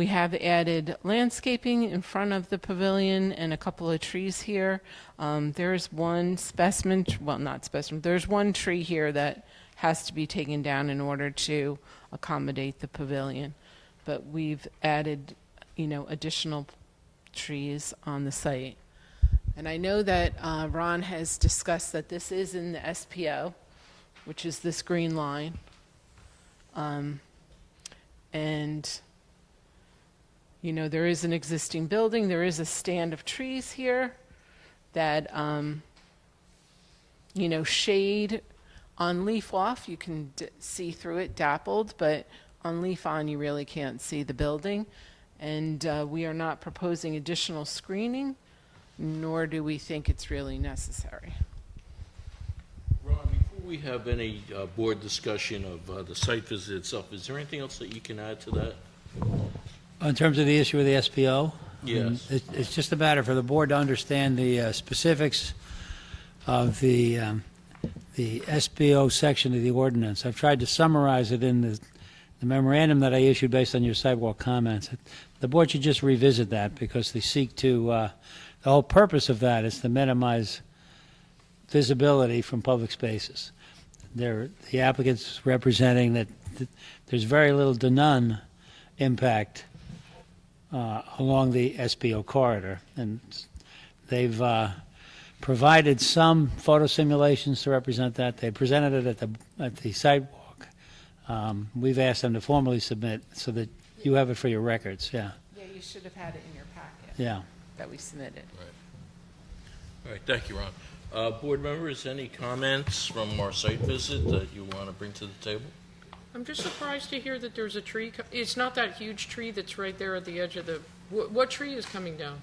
have added landscaping in front of the pavilion and a couple of trees here. There's one specimen, well, not specimen, there's one tree here that has to be taken down in order to accommodate the pavilion. But we've added, additional trees on the site. And I know that Ron has discussed that this is in the SPO, which is this green line. And, there is an existing building. There is a stand of trees here that, shade on leaf off. You can see through it dappled, but on leaf on, you really can't see the building. And we are not proposing additional screening, nor do we think it's really necessary.
Ron, before we have any board discussion of the site visit itself, is there anything else that you can add to that?
In terms of the issue of the SPO?
Yes.
It's just a matter for the board to understand the specifics of the the SBO section of the ordinance. I've tried to summarize it in the memorandum that I issued based on your sidewalk comments. The board should just revisit that because they seek to, the whole purpose of that is to minimize visibility from public spaces. The applicant's representing that there's very little to none impact along the SBO corridor. And they've provided some photo simulations to represent that. They presented it at the sidewalk. We've asked them to formally submit so that you have it for your records, yeah.
Yeah, you should have had it in your packet.
Yeah.
That we submitted.
All right, thank you, Ron. Board members, any comments from our site visit that you want to bring to the table?
I'm just surprised to hear that there's a tree, it's not that huge tree that's right there at the edge of the, what tree is coming down?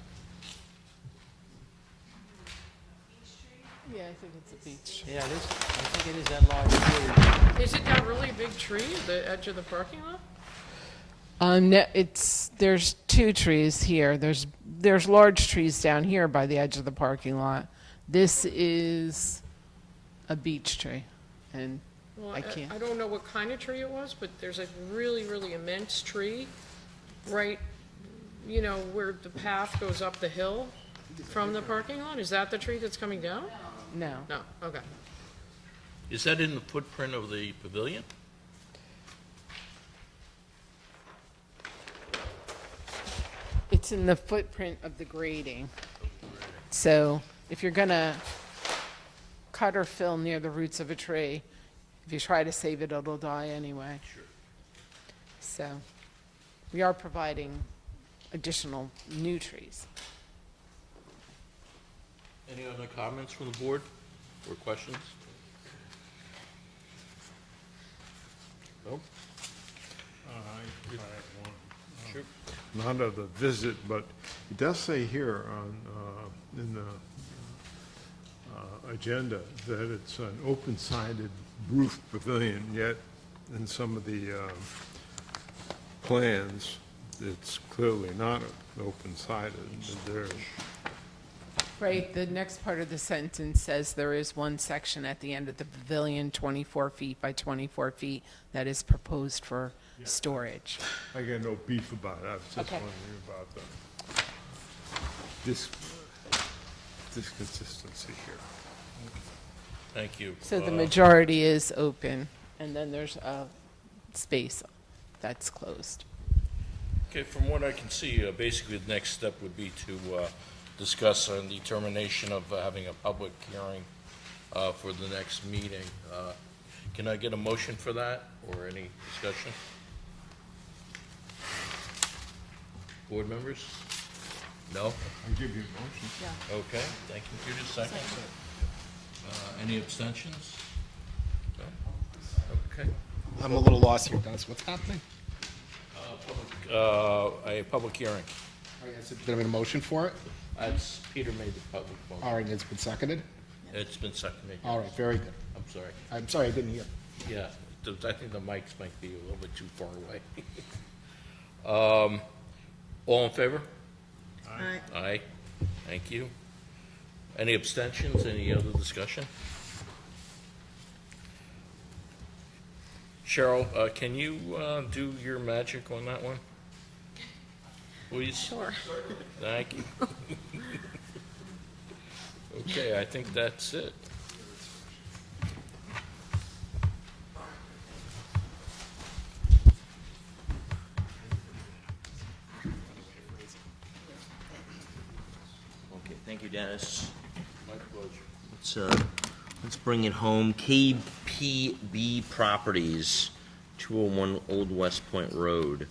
Yeah, I think it's a beech.
Yeah, it is. I think it is that large tree.
Is it that really big tree at the edge of the parking lot?
No, there's two trees here. There's large trees down here by the edge of the parking lot. This is a beech tree, and
Well,
I can't.
I don't know what kind of tree it was, but there's a really, really immense tree right, where the path goes up the hill from the parking lot. Is that the tree that's coming down?
No.
No, okay.
Is that in the footprint of the pavilion?
It's in the footprint of the grading. So if you're gonna cut or fill near the roots of a tree, if you try to save it, it'll die anyway. Sure. So we are providing additional new trees.
Any other comments from the board or questions? Nope.
I have one.
Sure.
Not of the visit, but it does say here in the agenda that it's an open-sided roof pavilion, yet in some of the plans, it's clearly not open-sided. There,
Right, the next part of the sentence says there is one section at the end of the pavilion, 24 feet by 24 feet, that is proposed for storage.
I got no beef about it. I was just
Okay.
wondering about this consistency here.
Thank you.
So the majority is open, and then there's a space that's closed.
Okay, from what I can see, basically the next step would be to discuss a determination of having a public hearing for the next meeting. Can I get a motion for that, or any discussion? Board members? No?
I give you a motion.
Okay, thank you. Judith, second. Any abstentions? No? Okay.
I'm a little lost here, Dennis. What's happening?
A public hearing.
All right, is it going to be a motion for it?
That's, Peter made the public motion.
All right, it's been seconded?
It's been seconded.
All right, very good.
I'm sorry.
I'm sorry, I didn't hear.
Yeah, I think the mics might be a little bit too far away. All in favor?
Aye.
Aye. Thank you. Any abstentions? Any other discussion? Cheryl, can you do your magic on that one? Please?
Sure.
Thank you. Okay, I think that's it.
Okay, thank you, Dennis.
My pleasure.
Let's bring it home. KPB Properties, 201 Old West Point Road.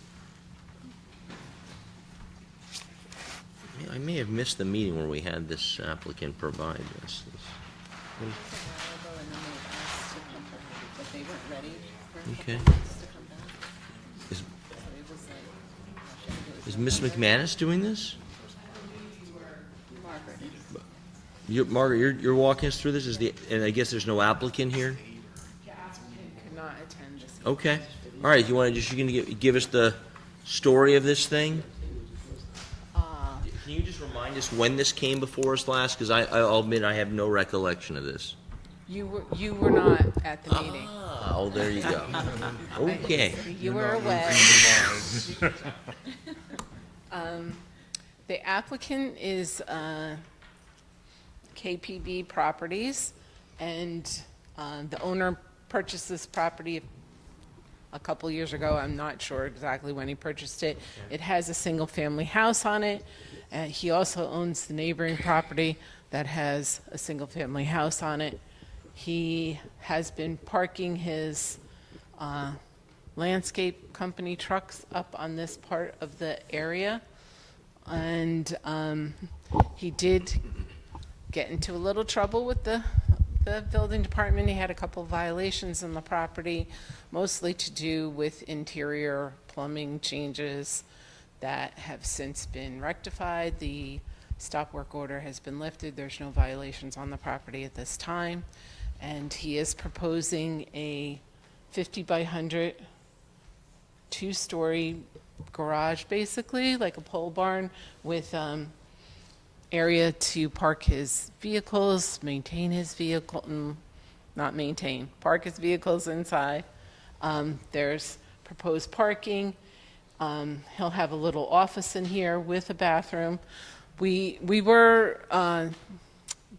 I may have missed the meeting where we had this applicant provide this. Okay. Is Miss McManus doing this? Margaret, you're walking us through this, and I guess there's no applicant here?
Could not attend this.
Okay. All right, you gonna give us the story of this thing? Can you just remind us when this came before us last? Because I'll admit I have no recollection of this.
You were not at the meeting.
Oh, there you go. Okay.
You were away. The applicant is KPB Properties, and the owner purchased this property a couple years ago. I'm not sure exactly when he purchased it. It has a single-family house on it. He also owns the neighboring property that has a single-family house on it. He has been parking his landscape company trucks up on this part of the area. And he did get into a little trouble with the building department. He had a couple violations on the property, mostly to do with interior plumbing changes that have since been rectified. The stop work order has been lifted. There's no violations on the property at this time. And he is proposing a 50 by 100 two-story garage, basically, like a pole barn with area to park his vehicles, maintain his vehicle, not maintain, park his vehicles inside. There's proposed parking. He'll have a little office in here with a bathroom. We were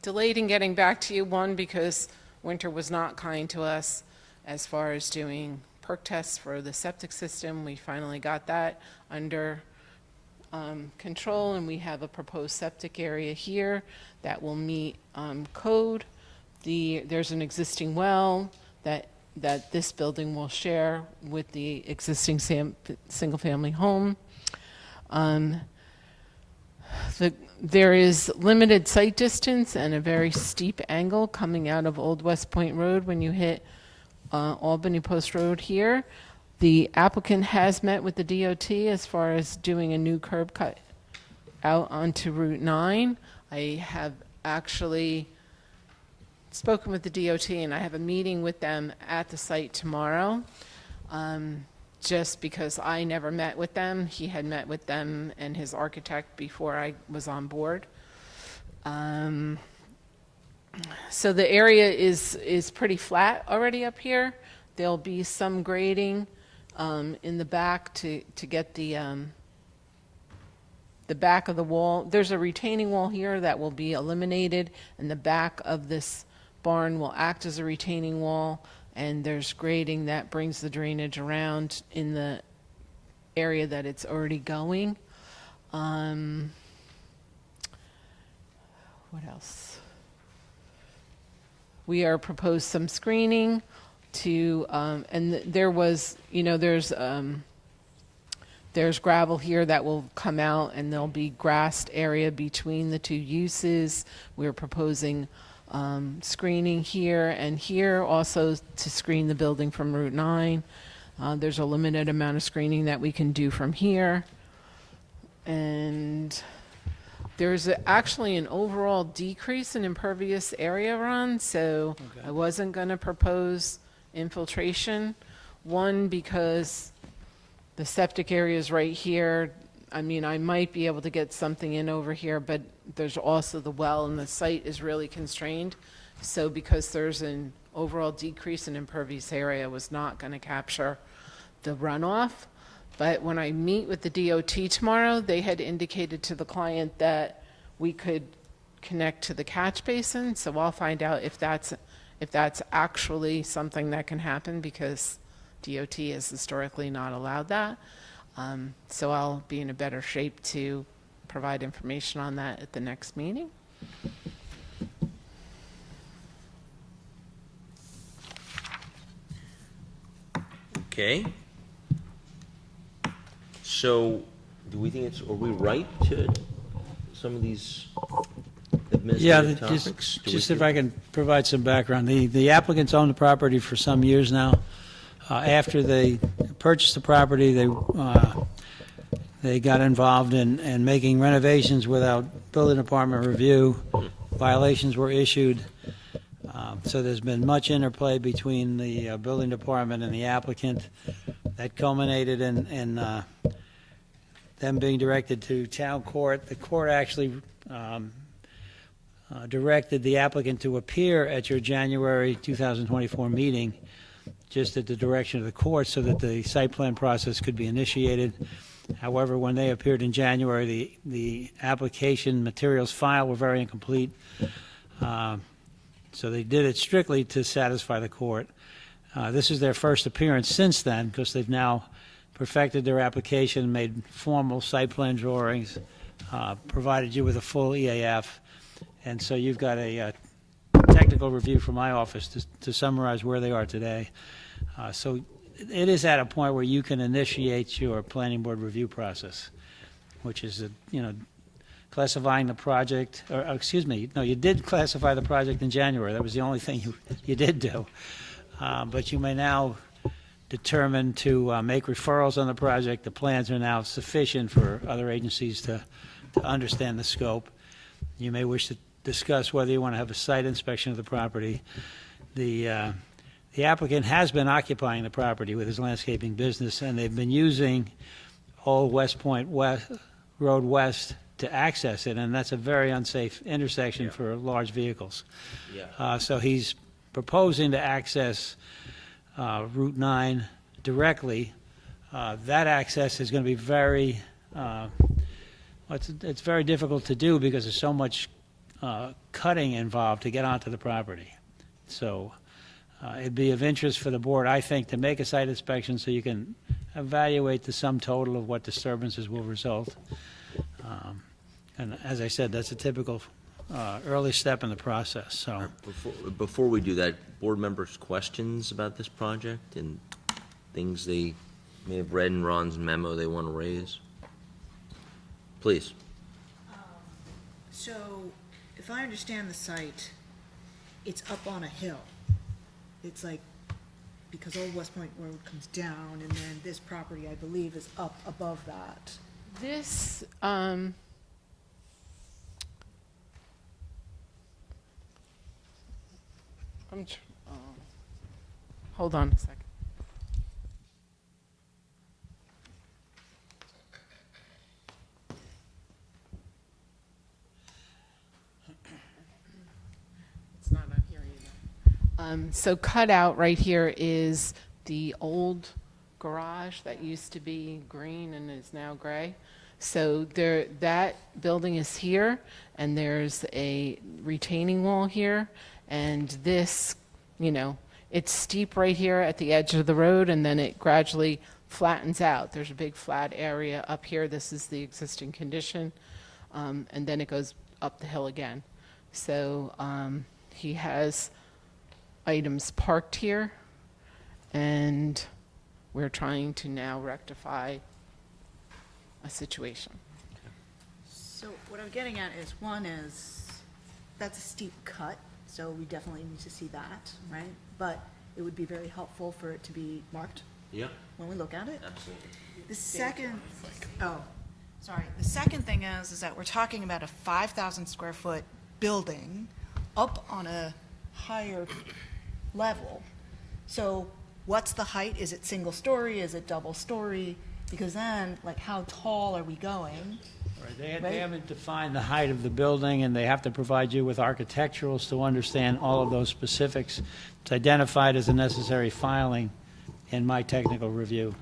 delayed in getting back to you, one, because winter was not kind to us as far as doing perk tests for the septic system. We finally got that under control, and we have a proposed septic area here that will meet code. There's an existing well that this building will share with the existing single-family home. There is limited sight distance and a very steep angle coming out of Old West Point Road when you hit Albany Post Road here. The applicant has met with the DOT as far as doing a new curb cut out onto Route 9. I have actually spoken with the DOT, and I have a meeting with them at the site tomorrow. Just because I never met with them. He had met with them and his architect before I was on board. So the area is pretty flat already up here. There'll be some grading in the back to get the back of the wall. There's a retaining wall here that will be eliminated, and the back of this barn will act as a retaining wall. And there's grading that brings the drainage around in the area that it's already going. What else? We are proposed some screening to, and there was, there's gravel here that will come out, and there'll be grassed area between the two uses. We're proposing screening here and here, also to screen the building from Route 9. There's a limited amount of screening that we can do from here. And there's actually an overall decrease in impervious area, Ron, so I wasn't going to propose infiltration. One, because the septic area is right here. I mean, I might be able to get something in over here, but there's also the well, and the site is really constrained. So because there's an overall decrease in impervious area, I was not going to capture the runoff. But when I meet with the DOT tomorrow, they had indicated to the client that we could connect to the catch basin. So I'll find out if that's actually something that can happen, because DOT has historically not allowed that. So I'll be in a better shape to provide information on that at the next meeting.
Okay. So, do we think are we right to some of these
Yeah,
administrative topics?
just if I can provide some background. The applicants owned the property for some years now. After they purchased the property, they got involved in making renovations without building department review. Violations were issued. So there's been much interplay between the building department and the applicant. That culminated in them being directed to town court. The court actually directed the applicant to appear at your January 2024 meeting, just at the direction of the court, so that the site plan process could be initiated. However, when they appeared in January, the application materials file were very incomplete, so they did it strictly to satisfy the court. This is their first appearance since then, because they've now perfected their application, made formal site plan drawings, provided you with a full EAF, and so you've got a technical review from my office to summarize where they are today. So it is at a point where you can initiate your planning board review process, which is, classifying the project, or, excuse me, no, you did classify the project in January. That was the only thing you did do. But you may now determine to make referrals on the project. The plans are now sufficient for other agencies to understand the scope. You may wish to discuss whether you want to have a site inspection of the property. The applicant has been occupying the property with his landscaping business, and they've been using Old West Point Road West to access it, and that's a very unsafe intersection for large vehicles.
Yeah.
So he's proposing to access Route 9 directly. That access is going to be very, it's very difficult to do because there's so much cutting involved to get onto the property. So it'd be of interest for the board, I think, to make a site inspection so you can evaluate the sum total of what disturbances will result. And as I said, that's a typical early step in the process, so.
Before we do that, board members' questions about this project and things they may have read in Ron's memo they want to raise? Please.
So, if I understand the site, it's up on a hill. It's like, because Old West Point Road comes down, and then this property, I believe, is up above that.
This, hold on a second. It's not on here either. So cut out right here is the old garage that used to be green and is now gray. So there, that building is here, and there's a retaining wall here, and this, it's steep right here at the edge of the road, and then it gradually flattens out. There's a big flat area up here. This is the existing condition, and then it goes up the hill again. So he has items parked here, and we're trying to now rectify a situation.
So what I'm getting at is, one is, that's a steep cut, so we definitely need to see that, right? But it would be very helpful for it to be marked
Yeah,
when we look at it.
absolutely.
The second, the second thing is that we're talking about a 5,000 square foot building up on a higher level. So what's the height? Is it single story? Is it double story? Because then, like, how tall are we going?
Right, they haven't defined the height of the building, and they have to provide you with architecturals to understand all of those specifics. It's identified as a necessary filing in my technical review.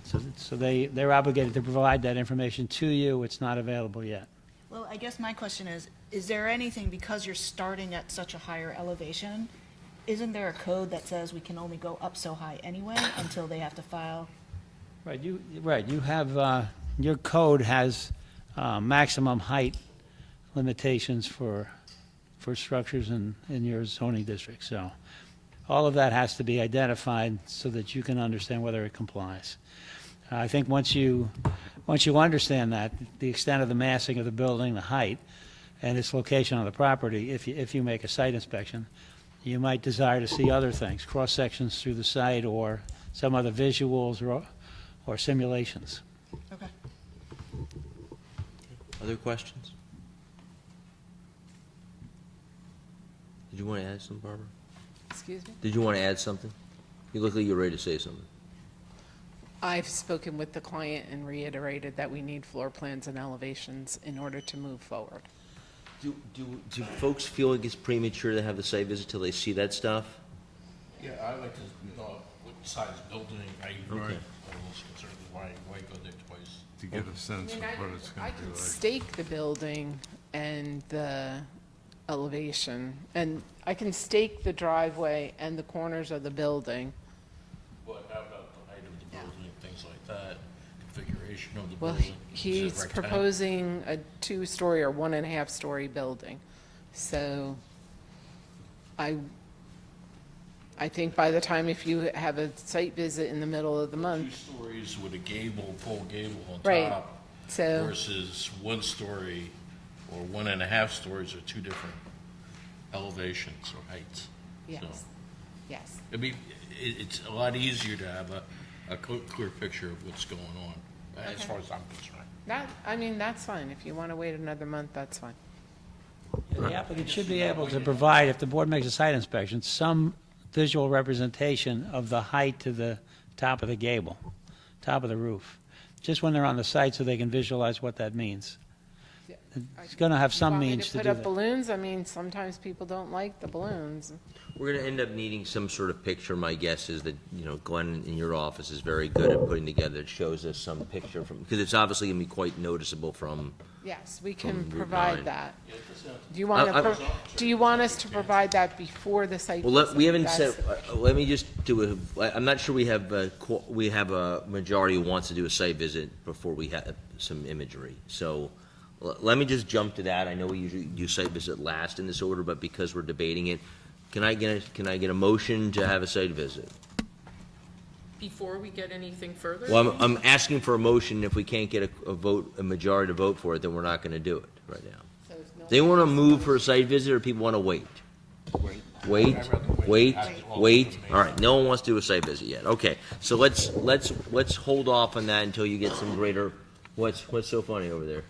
So they're obligated to provide that information to you. It's not available yet.
Well, I guess my question is there anything, because you're starting at such a higher elevation, isn't there a code that says we can only go up so high anyway until they have to file?
Right, you have, your code has maximum height limitations for structures in your zoning district, so all of that has to be identified so that you can understand whether it complies. I think once you understand that, the extent of the massing of the building, the height, and its location on the property, if you make a site inspection, you might desire to see other things, cross-sections through the site or some other visuals or simulations.
Okay.
Other questions? Did you want to add something, Barbara?
Excuse me?
Did you want to add something? You look like you're ready to say something.
I've spoken with the client and reiterated that we need floor plans and elevations in order to move forward.
Do folks feel like it's premature to have the site visit till they see that stuff?
Yeah, I like to know what size building, I agree.
Right.
I was concerned, why go there twice?
To get a sense of what it's
I
going to be
can
like.
stake the building and the elevation, and I can stake the driveway and the corners of the building.
What, how about the height of the building, things like that, configuration of the
Well,
building? Is it
he's
rectangle?
proposing a 2-story or 1.5-story building. So I think by the time, if you have a site visit in the middle of the
2
month,
stories with a gable, full gable on
Right.
top.
So-
Versus 1 story or 1.5 stories are 2 different elevations or heights.
yes,
So,
yes.
I mean, it's a lot easier to have a clear picture of what's going on, as far as I'm concerned.
That's fine. If you want to wait another month, that's fine.
The applicant should be able to provide, if the board makes a site inspection, some visual representation of the height to the top of the gable, top of the roof, just when they're on the site so they can visualize what that means. It's going to have some means to
Put
do
up
that.
balloons, sometimes people don't like the balloons.
We're gonna end up needing some sort of picture. My guess is that, Glenn in your office is very good at putting together, it shows us some picture from, because it's obviously gonna be quite noticeable from,
Yes, we can
From Route
provide
9.
that. Do you want
I-
do you want us to provide that before the site?
well,
visit?
we haven't
That's
said,
the question.
let me just do I'm not sure we have a majority who wants to do a site visit before we have some imagery. So, let me just jump to that. I know we usually do site visit last in this order, but because we're debating it, can I get a motion to have a site visit?
Before we get anything further?
Well, I'm asking for a motion. If we can't get a majority to vote for it, then we're not gonna do it right now.
So if no
They
one
wanna
wants
move for a site visit, or people wanna wait? Wait, wait, wait. All right, no one wants to do a site visit yet. Okay, so let's hold off on that until you get some greater, what's so funny over there?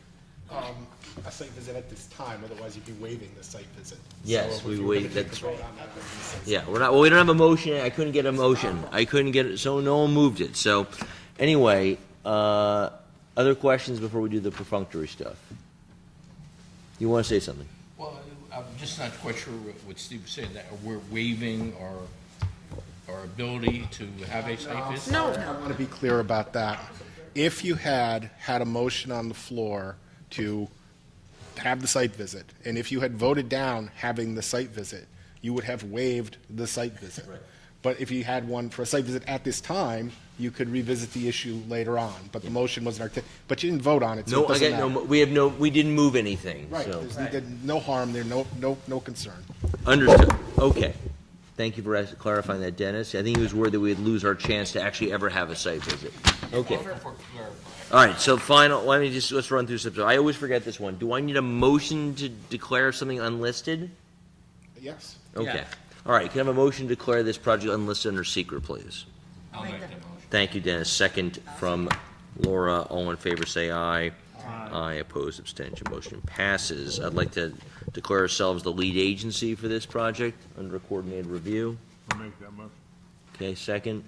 A site visit at this time, otherwise you'd be waiving the site visit.
Yes,
So
we
if were gonna
waive-
take
that's-
a vote on that, I was gonna say
Yeah, we don't have a motion. I couldn't get a motion. I couldn't get it, so no one moved it. So, anyway, other questions before we do the perfunctory stuff? You wanna say something?
Well, I'm just not quite sure what Steve was saying, that we're waiving our ability to have a site visit?
No,
I want to be clear about that. If you had a motion on the floor to have the site visit, and if you had voted down having the site visit, you would have waived the site visit. But if you had one for a site visit at this time, you could revisit the issue later on, but the motion wasn't but you didn't vote on it, so
No,
it
I
doesn't
got
matter.
no, we didn't move anything,
Right,
so.
there's no harm there, no concern.
Understood. Okay. Thank you for clarifying that, Dennis. I think he was worried that we'd lose our chance to actually ever have a site visit. Okay. All right, so let's run through some. I always forget this one. Do I need a motion to declare something unlisted?
Yes.
Okay. All right, can I have a motion to declare this project unlisted under secret, please?
I'll make that motion.
Thank you, Dennis. Second from Laura. All in favor, say aye. Aye. Opposed, abstention, motion passes. I'd like to declare ourselves the lead agency for this project under coordinated review.
I'll make that motion.
Okay, second.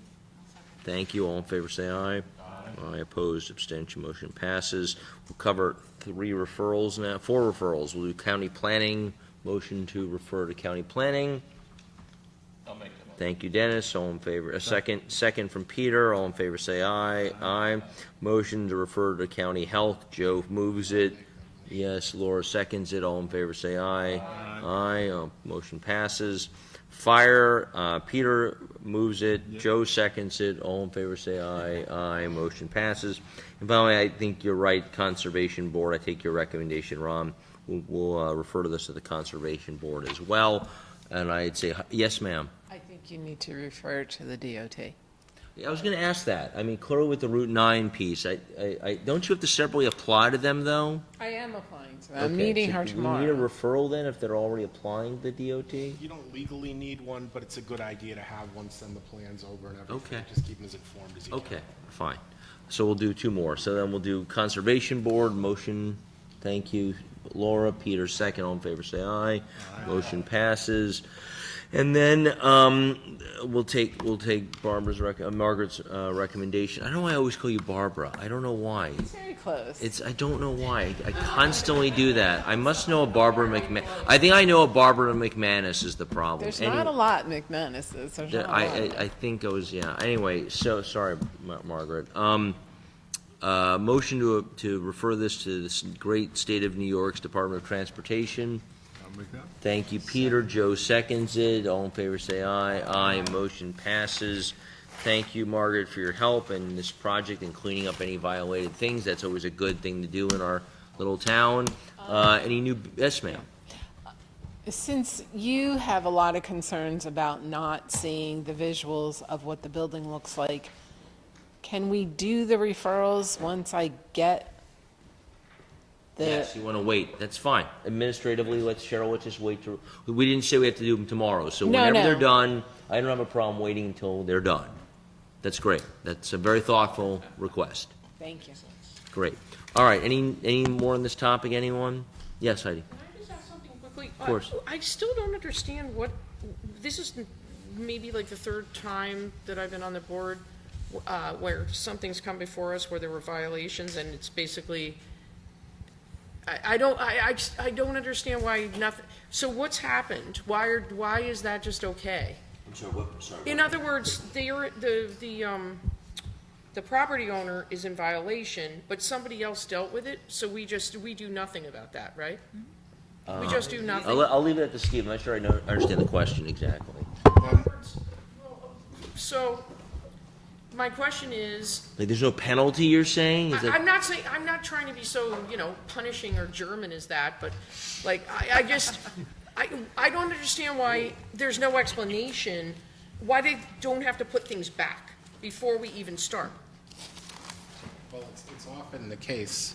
Thank you. All in favor, say aye. Aye. Opposed, abstention, motion passes. We'll cover 4 referrals. We'll do county planning, motion to refer to county planning.
I'll make that motion.
Thank you, Dennis. All in favor, a second from Peter. All in favor, say aye. Aye. Motion to refer to county health. Joe moves it. Yes, Laura seconds it. All in favor, say aye. Aye. Motion passes. Fire, Peter moves it. Joe seconds it. All in favor, say aye. Aye. Motion passes. And finally, I think you're right, Conservation Board. I take your recommendation, Ron. We'll refer to this to the Conservation Board as well. And I'd say, yes, ma'am.
I think you need to refer to the DOT.
I was going to ask that. I mean, clearly with the Route 9 piece, don't you have to separately apply to them, though?
I am applying to them. I'm
Okay,
meeting
so
her
do we need a
tomorrow.
referral then if they're already applying to the DOT?
You don't legally need one, but it's a good idea to have one, send the plans over and everything.
Okay.
Just keep them as informed as you can.
Okay, fine. So we'll do 2 more. So then we'll do Conservation Board, motion, thank you, Laura, Peter, second, all in favor, say aye. Motion passes. And then we'll take Margaret's recommendation. I don't know why I always call you Barbara. I don't know why.
Very close.
I don't know why. I constantly do that. I must know a Barbara McManus. I think I know a Barbara McManus is the problem.
There's not a lot McManuses. There's not a lot.
I think it was, yeah. Anyway, so, sorry, Margaret. Motion to refer this to the great state of New York's Department of Transportation.
I'll make that.
Thank you, Peter. Joe seconds it. All in favor, say aye. Aye. Motion passes. Thank you, Margaret, for your help in this project and cleaning up any violated things. That's always a good thing to do in our little town. Any new, yes, ma'am?
Since you have a lot of concerns about not seeing the visuals of what the building looks like, can we do the referrals once I get the?
Yes, you want to wait. That's fine. Administratively, let's just wait to, we didn't say we have to do them tomorrow. So
No,
whenever
no.
they're done, I don't have a problem waiting until they're done. That's great. That's a very thoughtful request.
Thank you.
Great. All right, any more on this topic, anyone? Yes, Heidi?
Can I just ask something quickly?
Of course.
I still don't understand what, this is maybe like the third time that I've been on the board where something's come before us where there were violations, and it's basically, I don't understand why nothing, so what's happened? Why is that just okay?
I'm sorry, what? Sorry.
In other words, the property owner is in violation, but somebody else dealt with it, so we do nothing about that, right? We just do nothing.
I'll leave it at the scheme. I'm not sure I understand the question exactly.
So, my question is,
Like, there's no penalty, you're saying? Is that?
I'm not saying, I'm not trying to be so, punishing or German as that, but, like, I just, I don't understand why there's no explanation, why they don't have to put things back before we even start.
Well, it's often the case,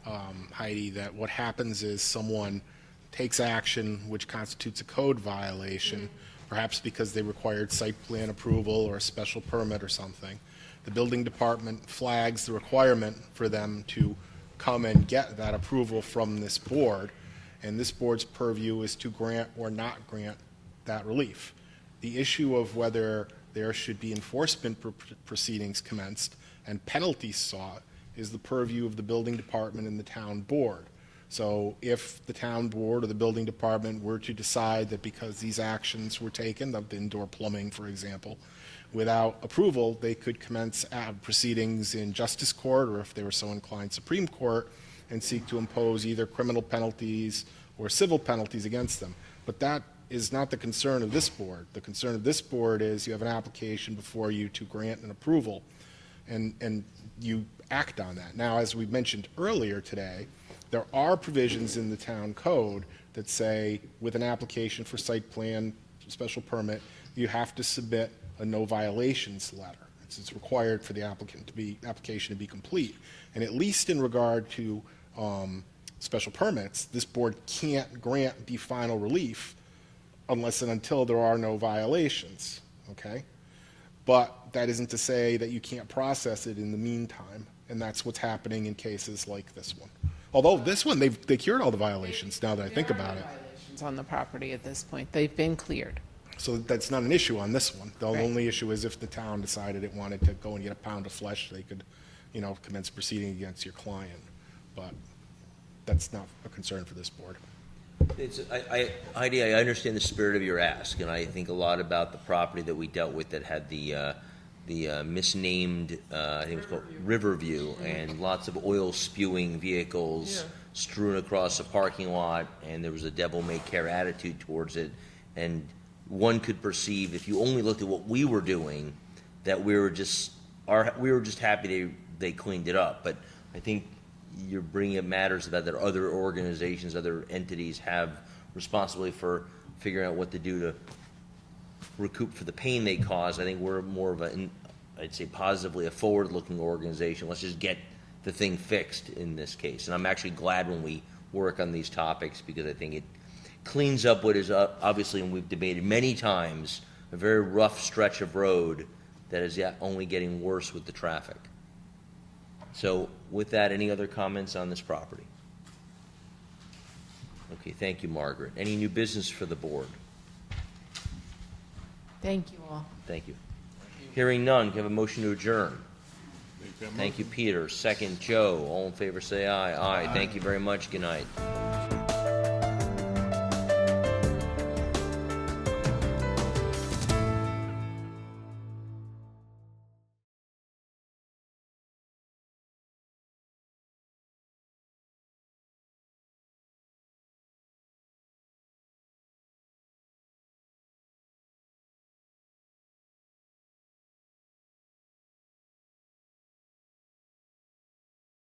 Heidi, that what happens is someone takes action which constitutes a code violation, perhaps because they required site plan approval or a special permit or something. The building department flags the requirement for them to come and get that approval from this board, and this board's purview is to grant or not grant that relief. The issue of whether there should be enforcement proceedings commenced and penalties sought is the purview of the building department and the town board. So if the town board or the building department were to decide that because these actions were taken, the indoor plumbing, for example, without approval, they could commence proceedings in justice court, or if they were so inclined, Supreme Court, and seek to impose either criminal penalties or civil penalties against them. But that is not the concern of this board. The concern of this board is you have an application before you to grant an approval, and you act on that. Now, as we mentioned earlier today, there are provisions in the town code that say with an application for site plan, special permit, you have to submit a no violations letter. It's required for the application to be complete. And at least in regard to special permits, this board can't grant the final relief unless and until there are no violations, okay? But that isn't to say that you can't process it in the meantime, and that's what's happening in cases like this one. Although this one, they cured all the violations, now that I think about it.
Violations on the property at this point. They've been cleared.
So that's not an issue on this one. The
Right.
only issue is if the town decided it wanted to go and get a pound of flesh, they could, commence proceeding against your client. But that's not a concern for this board.
Heidi, I understand the spirit of your ask, and I think a lot about the property that we dealt with that had the misnamed, I think it was called Riverview, and lots of oil spewing vehicles strewn across the parking lot, and there was a devil-may-care attitude towards it. And one could perceive, if you only looked at what we were doing, that we were just happy they cleaned it up. But I think you're bringing up matters that other organizations, other entities have responsibility for figuring out what to do to recoup for the pain they cause. I think we're more of I'd say positively a forward-looking organization. Let's just get the thing fixed in this case. And I'm actually glad when we work on these topics, because I think it cleans up what is obviously, and we've debated many times, a very rough stretch of road that is yet only getting worse with the traffic. So with that, any other comments on this property? Okay, thank you, Margaret. Any new business for the board?
Thank you all.
Thank you. Hearing none, can I have a motion to adjourn? Thank you, Peter. Second, Joe. All in favor, say aye. Aye. Thank you very much. Good night.